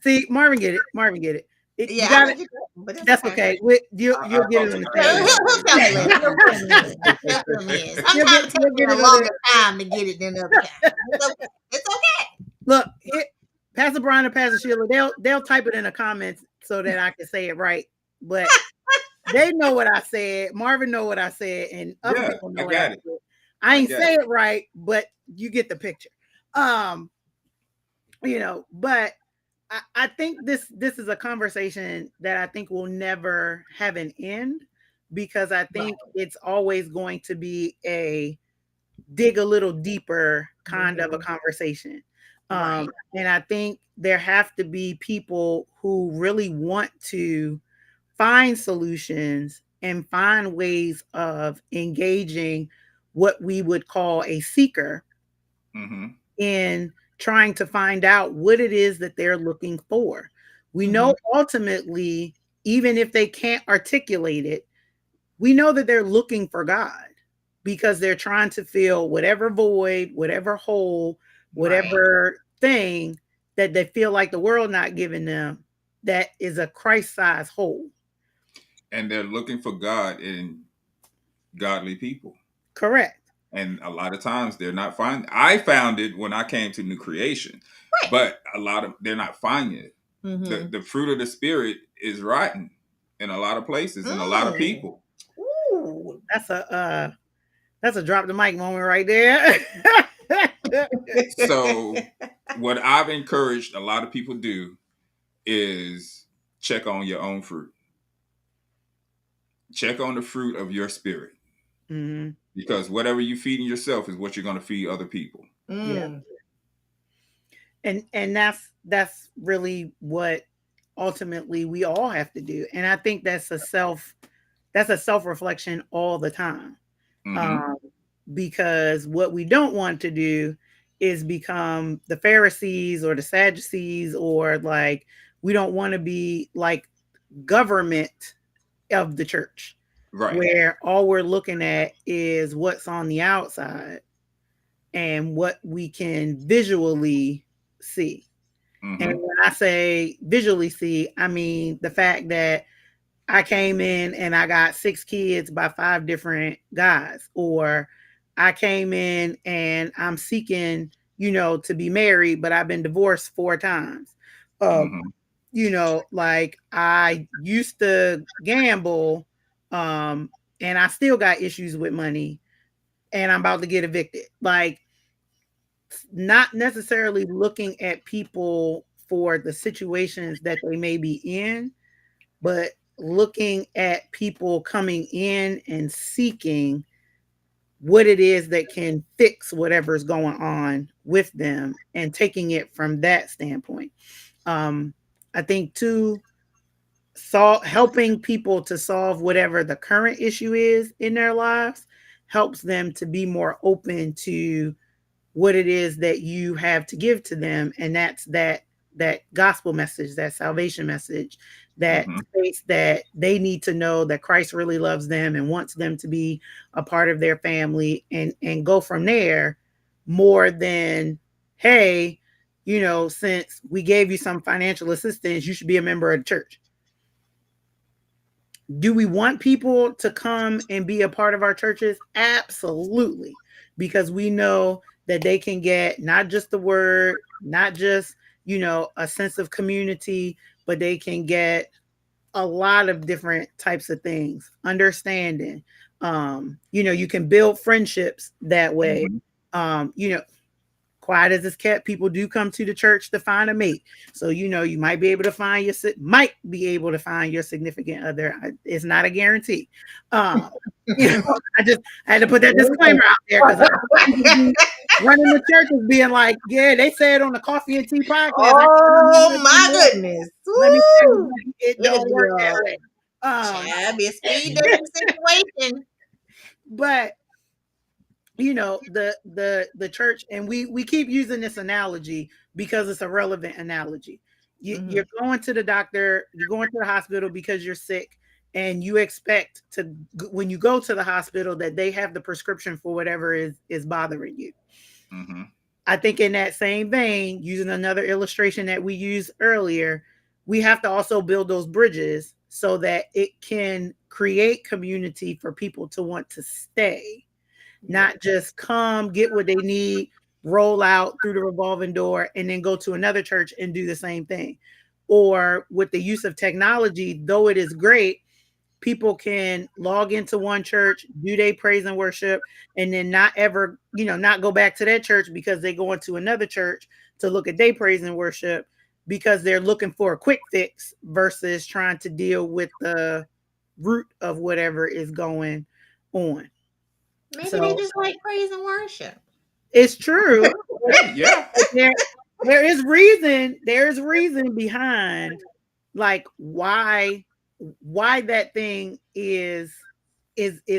S1: See, Marvin get it. Marvin get it. You
S3: Yeah, I
S1: got it.
S3: didn't get that, but it's
S1: That's
S3: okay.
S1: okay. You'll
S2: I
S1: get it
S2: thought
S1: on
S2: you
S1: the
S2: heard
S1: tail
S2: it.
S1: end.
S3: He'll tell me later. He'll fill me in. He'll fill me in. Sometimes it takes
S1: You'll
S3: me
S1: get
S3: a
S1: it on
S3: longer
S1: the
S3: time to get it than other times. It's okay. It's okay.
S1: look. Pastor Brian and Pastor Sheila, they'll type it in the comments so that I can say it right. But they know what I said. Marvin know what I said, and other
S2: Yeah,
S1: people
S2: I
S1: know what I
S2: got it.
S1: said. I
S2: I
S1: ain't
S2: got
S1: say
S2: it.
S1: it right, but you get the picture. Um, but I think this is a conversation that I think will never have an end, because I
S3: Right.
S1: think it's always going to be a dig a little deeper kind of a
S3: Mhm.
S1: conversation.
S3: Right.
S1: And I think there have to be people who really want to find solutions and find ways of engaging what we would call a seeker
S2: Mm-hmm.
S1: in trying to find out what it is that they're looking for. We
S3: Mhm.
S1: know ultimately, even if they can't articulate it, we know that they're looking for God, because they're trying to fill whatever void, whatever hole,
S3: Right.
S1: whatever thing that they feel like the world not giving them, that is a Christ-sized hole.
S2: And they're looking for God in godly people.
S1: Correct.
S2: And a lot of times they're not finding. I found it when I came to new creation,
S3: Right.
S2: but a lot of they're not finding it. The
S3: Mhm.
S2: the fruit of the spirit is rotten in a lot of places and a lot of
S3: Mm.
S2: people.
S3: Ooh.
S1: That's a drop the mic moment right there.
S2: So what I've encouraged a lot of people do is check on your own fruit. Check on the fruit of your spirit.
S1: Mhm.
S2: Because whatever you feeding yourself is what you're going to feed other people.
S1: Yeah.
S3: Mm.
S1: And that's really what ultimately we all have to do. And I think that's a self-reflection all the time.
S2: Mm-hmm.
S1: Um, because what we don't want to do is become the Pharisees or the Sadducees, or like, we don't want to be like government of the church,
S2: Right.
S1: where all we're looking at is what's on the outside and what we can visually see. And
S2: Mm-hmm.
S1: when I say visually see, I mean the fact that I came in and I got 6 kids by 5 different guys, or I came in and I'm seeking, to be married, but I've been divorced 4 times. Um,
S2: Mm-hmm.
S1: like, I used to gamble, and I still got issues with money, and I'm about to get evicted. Like, not necessarily looking at people for the situations that they may be in, but looking at people coming in and seeking what it is that can fix whatever's going on with them, and taking it from that standpoint. Um, I think too, helping people to solve whatever the current issue is in their lives helps them to be more open to what it is that you have to give to them, and that's that gospel message, that salvation message, that
S2: Mm-hmm.
S1: states that they need to know that Christ really loves them and wants them to be a part of their family, and go from there, more than, hey, since we gave you some financial assistance, you should be a member of the church. Do we want people to come and be a part of our churches? Absolutely. Because we know that they can get not just the word, not just a sense of community, but they can get a lot of different types of things, understanding. You can build friendships that way.
S2: Hmm.
S1: Um, you know, quiet as it's kept, people do come to the church to find a mate. So you might be able to find your significant other. It's not a guarantee. Um, you know, I had to put that disclaimer out there because people be running the churches being like, yeah, they said on the Coffee and Tea podcast.
S3: Oh my goodness.
S1: Let me tell you,
S3: Woo!
S1: it
S3: It'd
S1: don't
S3: be
S1: work that way.
S3: child, be a speed dating situation.
S1: But the church, and we keep using this analogy because it's a relevant analogy. You're going to the doctor, you're going to the hospital because you're sick, and you expect to, when you go to the hospital, that they have the prescription for whatever is bothering you.
S2: Hmm.
S1: I think in that same vein, using another illustration that we used earlier, we have to also build those bridges so that it can create community for people to want to stay,
S3: Yeah.
S1: not just come, get what they need, roll out through the revolving door, and then go to another church and do the same thing. Or with the use of technology, though it is great, people can log into one church, do their praise and worship, and then not ever, not go back to that church because they go into another church to look at their praise and worship because they're looking for a quick fix versus trying to deal with the root of whatever is going on.
S3: Maybe they
S1: So
S3: just like praise and worship.
S1: it's true.
S2: Hey, yeah.
S1: There, there is reason behind, like, why that thing is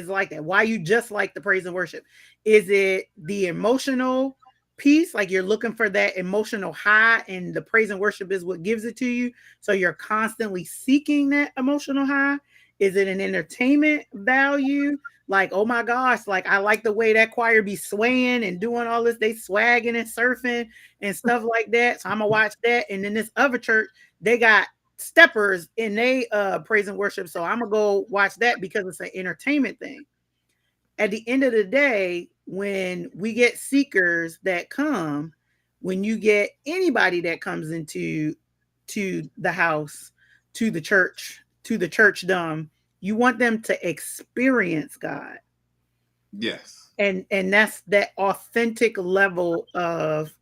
S1: like that. Why you just like the praise and worship? Is it the emotional piece? Like you're looking for that emotional high, and the praise and worship is what gives it to you. So you're constantly seeking that emotional high. Is it an entertainment value? Like, oh my gosh, like I like the way that choir be swaying and doing all this, they swagging and surfing and stuff like that. So I'm gonna watch that. And then this other church, they got steppers in they praise and worship. So I'm gonna go watch that because it's an entertainment thing. At the end of the day, when we get seekers that come, when you get anybody that comes to the house, to the churchdom, you want them to experience God.
S2: Yes.
S1: And that's that authentic level of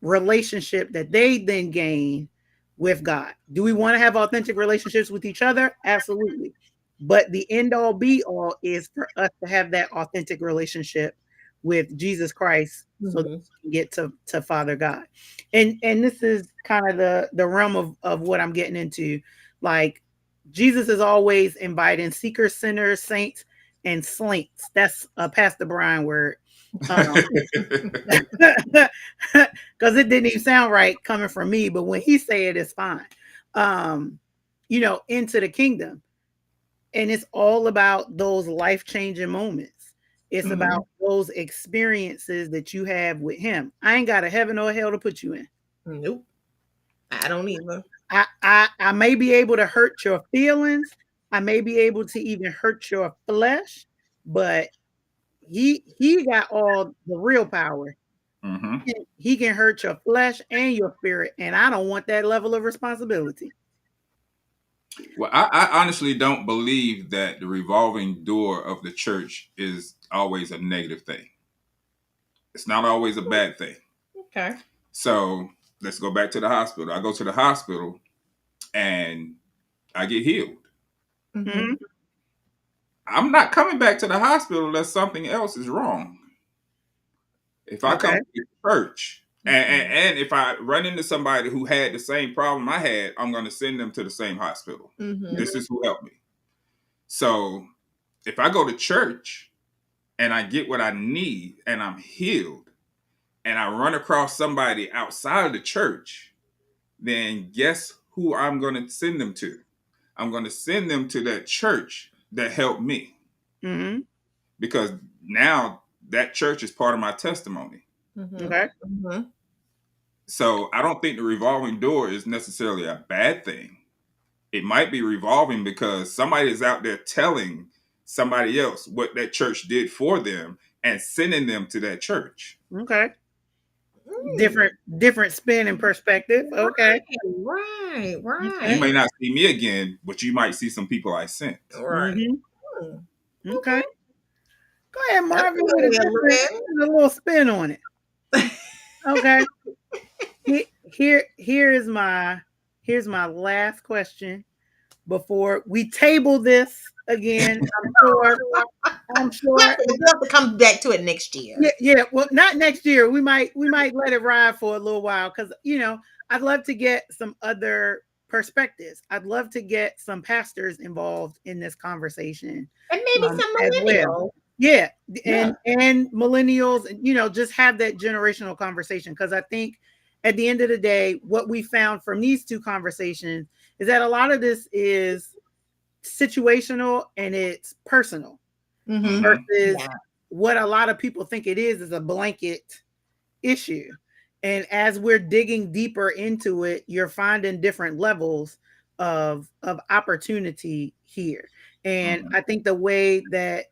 S1: relationship that they then gain with God. Do we want to have authentic relationships with each other? Absolutely. But the end all be all is for us to have that authentic relationship with Jesus Christ so that
S3: Mhm.
S1: we can get to Father God. And this is kind of the realm of what I'm getting into. Like Jesus is always inviting seekers, sinners, saints, and slinks. That's a Pastor Brian word. Um, because it didn't even sound right coming from me, but when he say it, it's fine. Um, into the kingdom, and it's all about those life changing moments. It's
S2: Hmm.
S1: about those experiences that you have with him. I ain't got a heaven or a hell to put you in.
S3: Nope. I don't either.
S1: I may be able to hurt your feelings. I may be able to even hurt your flesh, but he got all the real power.
S2: Hmm.
S1: He can hurt your flesh and your spirit, and I don't want that level of responsibility.
S2: Well, I honestly don't believe that the revolving door of the church is always a negative thing. It's not always a bad thing.
S3: Okay.
S2: So let's go back to the hospital. I go to the hospital and I get healed.
S3: Mhm.
S1: Mhm.
S2: I'm not coming back to the hospital unless something else is wrong. If I come
S1: Okay.
S2: to the church
S3: Mhm.
S2: and if I run into somebody who had the same problem I had, I'm going to send them to the same hospital.
S3: Mhm.
S2: This is who helped me. So if I go to church and I get what I need and I'm healed and I run across somebody outside of the church, then guess who I'm going to send them to? I'm going to send them to that church that helped me
S1: Mhm.
S2: because now that church is part of my testimony.
S3: Mhm.
S1: Okay.
S3: Mhm.
S2: So I don't think the revolving door is necessarily a bad thing. It might be revolving because somebody is out there telling somebody else what that church did for them and sending them to that church.
S1: Okay.
S3: Mm.
S1: different spin and perspective. Okay.
S3: Right,
S2: You
S1: Okay.
S3: right,
S2: may not see me again, but you might see some people I sent.
S3: right.
S1: Mm-hmm.
S3: Mm.
S1: Okay. Go ahead,
S3: That's
S1: Marvin,
S3: a
S1: with
S3: good way of looking at
S1: a little spin on it. Okay. Here's my last question before we table this again. I'm sure.
S3: we'll have to come back to it next year.
S1: Yeah, yeah. Well, not next year. We might let it ride for a little while because I'd love to get some other perspectives. I'd love to get some pastors involved in this conversation
S3: And maybe some
S1: as well.
S3: millennials.
S1: Yeah,
S2: Yeah.
S1: and millennials, and just have that generational conversation because I think at the end of the day, what we found from these two conversations is that a lot of this is situational and it's personal
S3: Mm-hmm.
S2: Mm-hmm.
S1: versus
S3: Yeah.
S1: what a lot of people think it is a blanket issue. And as we're digging deeper into it, you're finding different levels of opportunity here. And
S2: Mm-hmm.
S1: I think the way that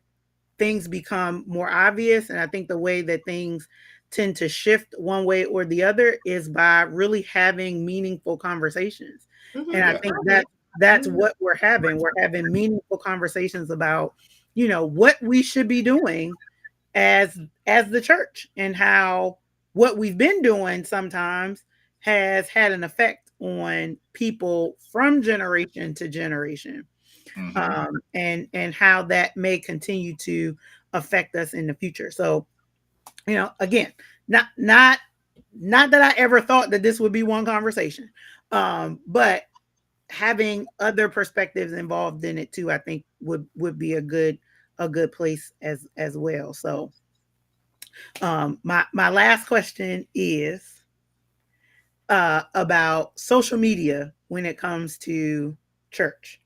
S1: things become more obvious, and I think the way that things tend to shift one way or the other is by really having meaningful conversations. And I
S3: Mm-hmm.
S2: Yeah.
S1: think
S3: Right.
S1: that's
S3: Mm.
S1: what we're having. We're having meaningful conversations about what we should be doing as the church, and how what we've been doing sometimes has had an effect on people from generation to generation,
S2: Mm-hmm.
S1: and how that may continue to affect us in the future. So, again, not that I ever thought that this would be one conversation, but having other perspectives involved in it too, I think would be a good place as well. So, my last question is about social media when it comes to church.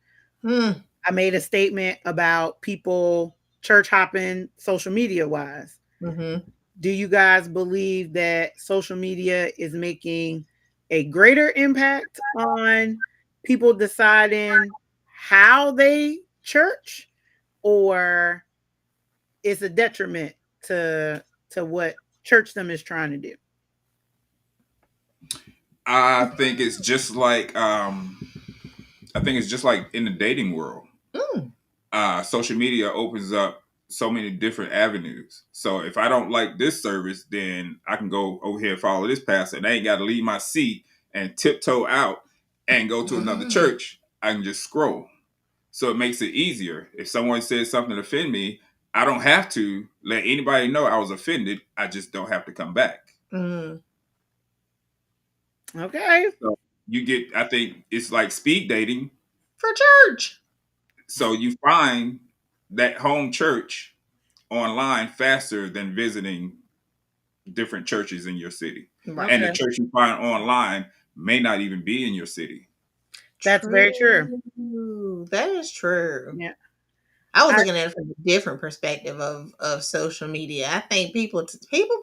S3: Mm.
S1: I made a statement about people church hopping social media wise.
S3: Mm-hmm.
S1: Do you guys believe that social media is making a greater impact on people deciding how they church, or is a detriment to what churchdom is trying to do?
S2: I think it's just like I think it's just like in the dating world.
S3: Mm.
S2: Social media opens up so many different avenues. So if I don't like this service, then I can go over here and follow this pastor, and I ain't got to leave my seat and tiptoe out and go to another
S3: Mm.
S2: church. I can just scroll. So it makes it easier. If someone says something to offend me, I don't have to let anybody know I was offended. I just don't have to come back.
S3: Mm.
S1: Okay.
S2: So you get, I think it's like speed dating.
S3: For church.
S2: So you find that home church online faster than visiting different churches in your city.
S3: Right.
S2: And the
S1: Okay.
S2: church you find online may not even be in your city.
S1: That's very true.
S3: True. That is true.
S1: Yeah.
S3: I was
S1: I
S3: looking at it from a different perspective of social media. I think people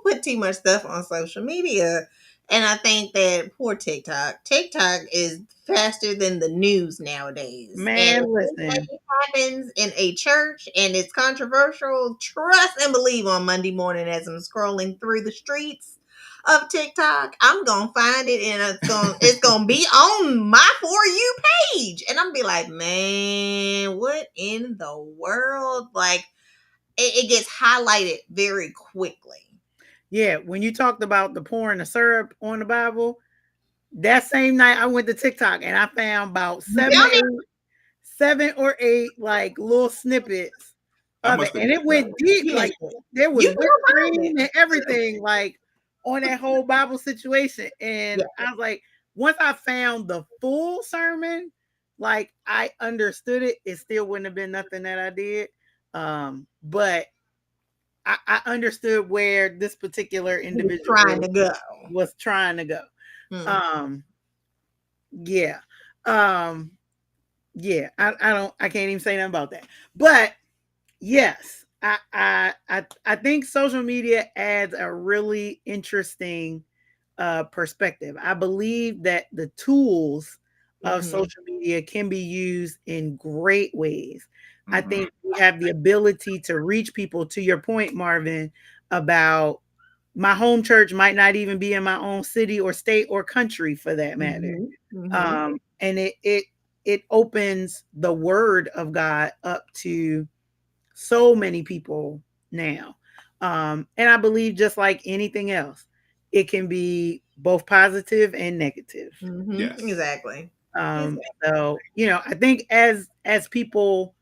S3: put too much stuff on social media, and I think that poor TikTok. TikTok is faster than the news nowadays. And
S1: Man,
S3: if
S1: listen.
S3: anything happens in a church and it's controversial, trust and believe on Monday morning as I'm scrolling through the streets of TikTok, I'm gonna find it and it's gonna be on my For You page. And I'm gonna be like, man, what in the world? Like it gets highlighted very quickly.
S1: Yeah, when you talked about the pouring the syrup on the Bible, that same night I went to TikTok and I found about
S3: You found it?
S1: seven or eight like little snippets
S2: I
S1: of it.
S2: must have
S1: And it
S2: missed that
S1: went
S2: one.
S1: deep.
S3: You
S1: Like
S3: missed it.
S1: there was
S3: You
S1: whipped
S3: will find
S1: cream
S3: it.
S1: and everything, like on that whole Bible situation. And
S3: Yeah.
S1: I was like, once I found the full sermon, like I understood it. It still wouldn't have been nothing that I did. But I understood where this particular
S3: He was trying
S1: individual
S3: to go.
S1: was trying to go.
S3: Hmm.
S1: Um, yeah. Um, yeah. I can't even say nothing about that. But yes, I think social media adds a really interesting perspective. I believe that the tools of
S3: Mm-hmm.
S1: social media can be used in great ways. I
S2: Mm-hmm.
S1: think we have the ability to reach people, to your point, Marvin, about my home church might not even be in my own city or state or country for that matter.
S3: Mhm. Mhm.
S1: And it opens the word of God up to so many people now. And I believe just like anything else, it can be both positive and negative.
S3: Mhm.
S2: Yes.
S3: Exactly.
S1: So I think as people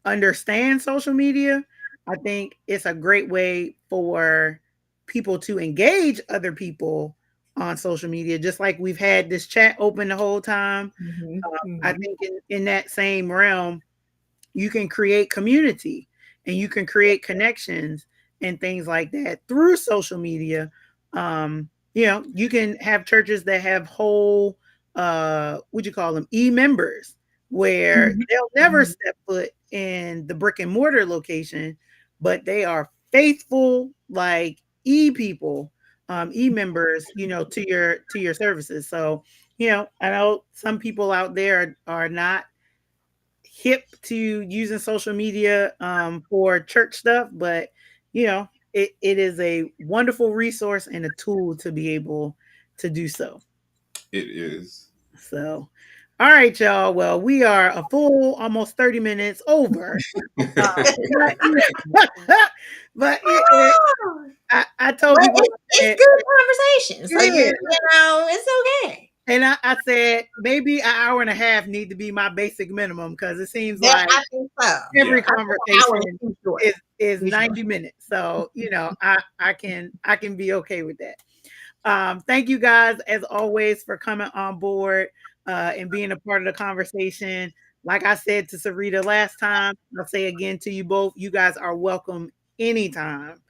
S1: understand social media, I think it's a great way for people to engage other people on social media, just like we've had this chat open the whole time.
S3: Mhm.
S1: I
S3: Mhm.
S1: think in that same realm, you can create community and you can create connections and things like that through social media. You can have churches that have whole what you call them, e-members, where
S3: Mhm.
S1: they'll never
S3: Mhm.
S1: step foot in the brick and mortar location, but they are faithful like e-people, e-members, to your services. So I know some people out there are not hip to using social media for church stuff, but it is a wonderful resource and a tool to be able to do so.
S2: It is.
S1: So, all right, y'all. Well, we are a full almost 30 minutes over. Uh, but I told
S3: But
S1: people,
S3: it's
S1: I said,
S3: good conversation. So
S1: it is.
S3: it's okay.
S1: And I said maybe an hour and a half need to be my basic minimum because it seems
S3: That
S1: like
S3: I think so.
S1: every
S2: Yeah.
S3: I think an hour is
S1: conversation
S3: too short.
S1: is
S3: Too short.
S1: 90 minutes. So, I can be okay with that. Thank you guys as always for coming on board and being a part of the conversation. Like I said to Sarita last time, I'll say again to you both, you guys are welcome anytime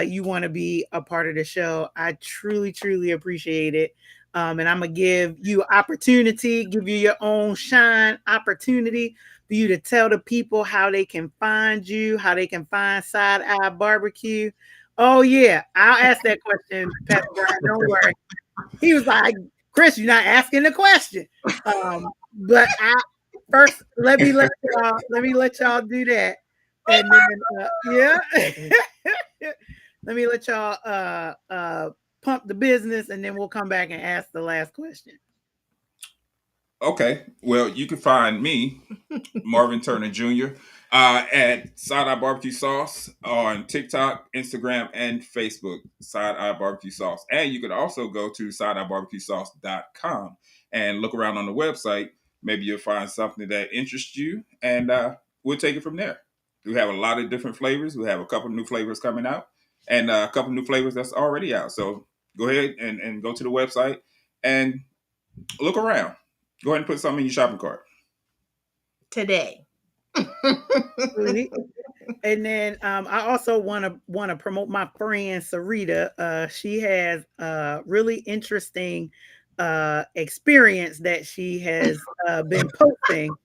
S1: you want to be a part of the show. I truly, truly appreciate it. And I'm going to give you opportunity, give you your own shine opportunity for you to tell the people how they can find you, how they can find Side Eye Barbecue. Oh, yeah. I'll ask that question, Pastor Brian. Don't worry. He was like, Chris, you're not asking the question. But first let me let y'all do that. And then yeah. Let me let y'all pump the business and then we'll come back and ask the last question.
S2: Okay. Well, you can find me, Marvin Turner Jr., at Side Eye Barbecue Sauce on TikTok, Instagram, and Facebook. Side Eye Barbecue Sauce. And you can also go to sideeyebarbecuesauce.com and look around on the website. Maybe you'll find something that interests you, and we'll take it from there. We have a lot of different flavors. We have a couple new flavors coming out, and a couple new flavors that's already out. So go ahead and go to the website and look around. Go ahead and put something in your shopping cart.
S3: Today.
S1: Sweet. And then I also want to promote my friend Sarita. She has a really interesting experience that she has been posting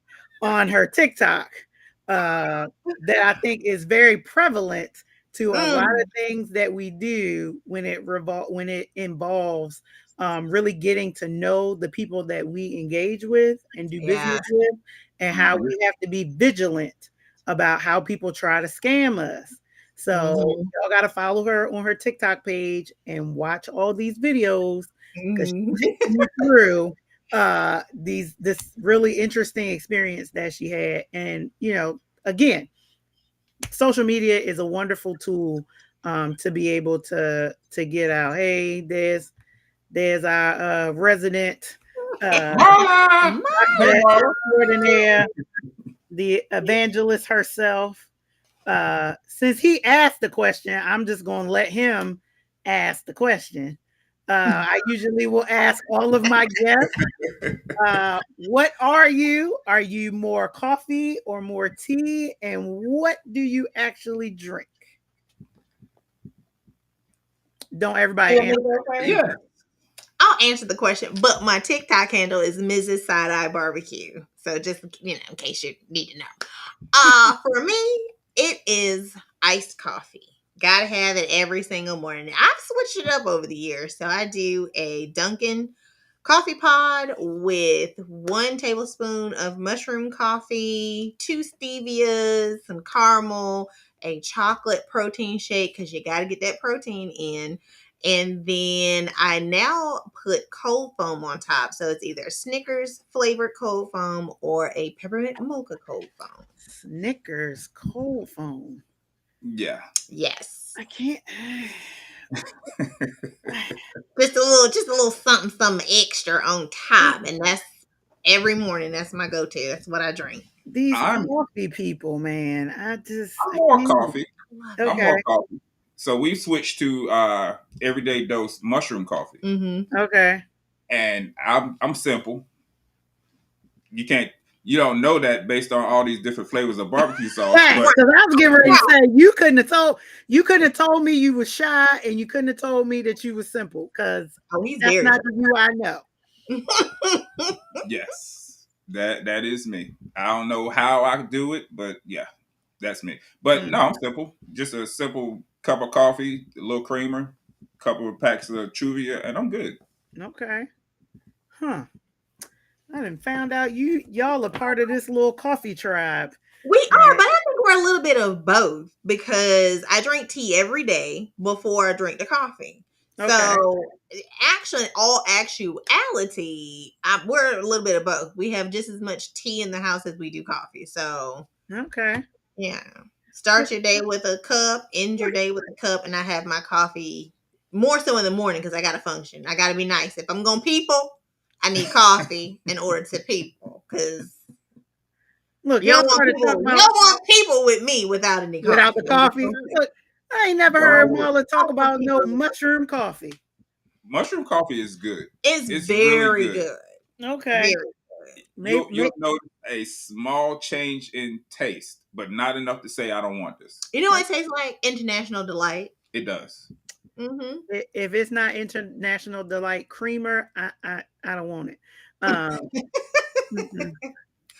S1: on her TikTok that I think is very prevalent to a lot of
S3: Mm,
S1: things that we do when it involves really getting to know the people that we engage with and do
S3: yeah.
S1: business with, and how
S2: Mhm.
S1: we have to be vigilant about how people try to scam us. So
S3: Mhm.
S1: y'all got to follow her on her TikTok page and watch all these videos because
S3: Mhm.
S1: she's taking you through this really interesting experience that she had. And again, social media is a wonderful tool to be able to get out. Hey, there's our resident uh
S2: Mama! Hey,
S1: prophet
S2: Mama!
S1: extraordinaire, the evangelist herself. Since he asked the question, I'm just going to let him ask the question. I usually will ask all of my guests, what are you? Are you more coffee or more tea? And what do you actually drink? Don't everybody
S3: You want me
S1: answer
S3: to go
S1: at the
S3: first?
S1: same
S2: Yeah.
S1: time.
S3: I'll answer the question, but my TikTok handle is Mrs. Side Eye Barbecue. So just in case you need to know. For me, it is iced coffee. Gotta have it every single morning. I've switched it up over the years. So I do a Dunkin' coffee pod with 1 tablespoon of mushroom coffee, 2 stevias, some caramel, a chocolate protein shake because you got to get that protein in. And then I now put cold foam on top. So it's either Snickers flavored cold foam or a peppermint mocha cold foam.
S1: Snickers cold foam.
S2: Yeah.
S3: Yes.
S1: I can't.
S3: Just a little something, something extra on top. And that's every morning. That's my go-to. That's what I drink.
S1: These
S2: I'm
S1: coffee people, man.
S2: I'm
S1: I
S2: more
S1: can't.
S2: coffee.
S3: Love it.
S2: I'm
S1: Okay.
S2: more coffee. So we switched to everyday dose mushroom coffee.
S3: Mm-hmm.
S1: Okay.
S2: And I'm simple. You don't know that based on all these different flavors of barbecue sauce,
S1: Facts,
S2: but
S1: because I was getting ready to
S3: Wow.
S1: say you couldn't have told me you was shy, and you couldn't have told me that you was simple, because
S3: Oh, he's
S1: that's
S3: very
S1: not the you I know.
S2: yes, that is me. I don't know how I do it, but yeah, that's me. But no, I'm simple. Just a simple cup of coffee, a little creamer, couple of packs of Truvia, and I'm good.
S1: Okay. Huh. I done found out y'all are part of this little coffee tribe.
S3: We are,
S1: And
S3: but I think we're a little bit of both because I drink tea every day before I drink the coffee.
S1: okay.
S3: So, all actuality, we're a little bit of both. We have just as much tea in the house as we do coffee. So,
S1: Okay.
S3: yeah. Start your day with a cup, end your day with a cup, and I have my coffee more so in the morning because I got to function. I got to be nice. If I'm going to people, I need coffee in order to people because
S1: Look, y'all started talking
S3: you
S1: about
S3: don't want people with me without any
S1: without
S3: coffee.
S1: the coffee. Look, I ain't never
S2: Y'all
S1: heard
S2: would.
S1: Marla talk
S3: Don't want
S1: about no
S3: people.
S1: mushroom coffee.
S2: Mushroom coffee is good.
S3: It's
S2: It's really
S3: very
S2: good.
S3: good.
S1: Okay.
S3: Very good.
S1: Maybe,
S2: You'll notice a small change in taste, but not enough to say I don't want this.
S3: You know what it tastes like? International Delight.
S2: It does.
S3: Mm-hmm.
S1: if it's not International Delight creamer, I don't want it. Um, mm-mm.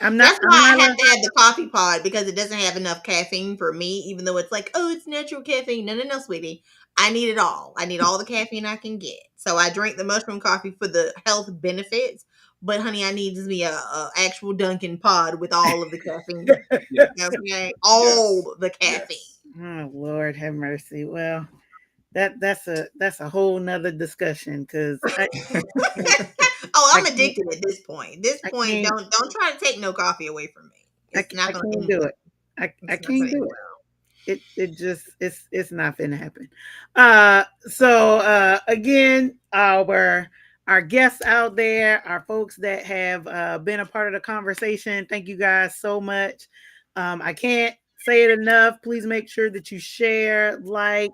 S1: I'm not.
S3: That's
S1: I'm
S3: why I
S1: not
S3: have
S1: a.
S3: to have the coffee pod because it doesn't have enough caffeine for me, even though it's like, oh, it's natural caffeine. No, no, no, sweetie. I need it all. I need all the caffeine I can get. So I drink the mushroom coffee for the health benefits. But honey, I need me a actual Dunkin' pod with all of the caffeine.
S2: Yes.
S3: Okay,
S2: Yes.
S3: all the caffeine.
S2: Yes.
S1: Oh Lord, have mercy. Well, that's a whole nother discussion, because
S3: Oh,
S1: I
S3: I'm
S1: can't
S3: addicted at this point. This
S1: I
S3: point,
S1: can't
S3: don't try to take no coffee away from me. It's not
S1: I
S3: going to
S1: can't
S3: end
S1: do
S3: well.
S1: it. I
S3: It's not going
S1: can't
S3: to end
S1: do it.
S3: well.
S1: It just it's not gonna happen. So again, our guests out there, our folks that have been a part of the conversation, thank you guys so much. I can't say it enough. Please make sure that you share, like,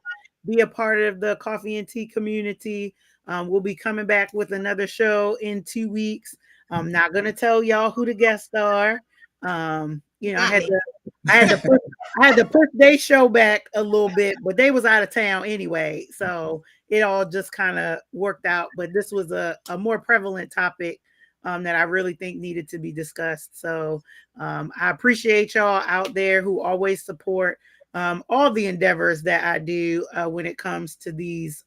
S1: be a part of the coffee and tea community. We'll be coming back with another show in 2 weeks. I'm not gonna tell y'all who the guests are. I
S3: Not
S1: had
S3: me.
S1: to I had to put I had to push their show back a little bit, but they was out of town anyway, so it all just kind of worked out. But this was a more prevalent topic that I really think needed to be discussed. So I appreciate y'all out there who always support all the endeavors that I do when it comes to these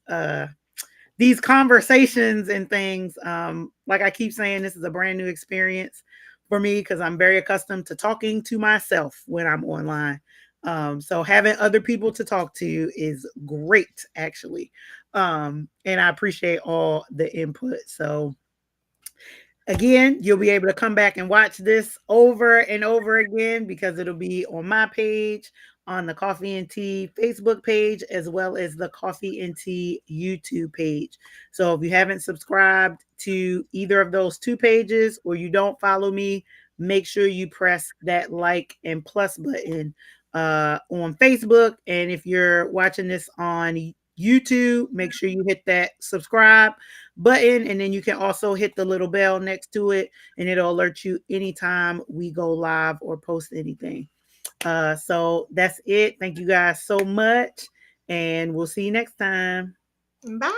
S1: conversations and things. Like I keep saying, this is a brand new experience for me because I'm very accustomed to talking to myself when I'm online. So having other people to talk to is great, actually. And I appreciate all the input. So again, you'll be able to come back and watch this over and over again because it'll be on my page, on the Coffee and Tea Facebook page, as well as the Coffee and Tea YouTube page. So if you haven't subscribed to either of those two pages or you don't follow me, make sure you press that like and plus button on Facebook. And if you're watching this on YouTube, make sure you hit that subscribe button, and then you can also hit the little bell next to it, and it'll alert you anytime we go live or post anything. So that's it. Thank you guys so much, and we'll see you next time.
S3: Bye.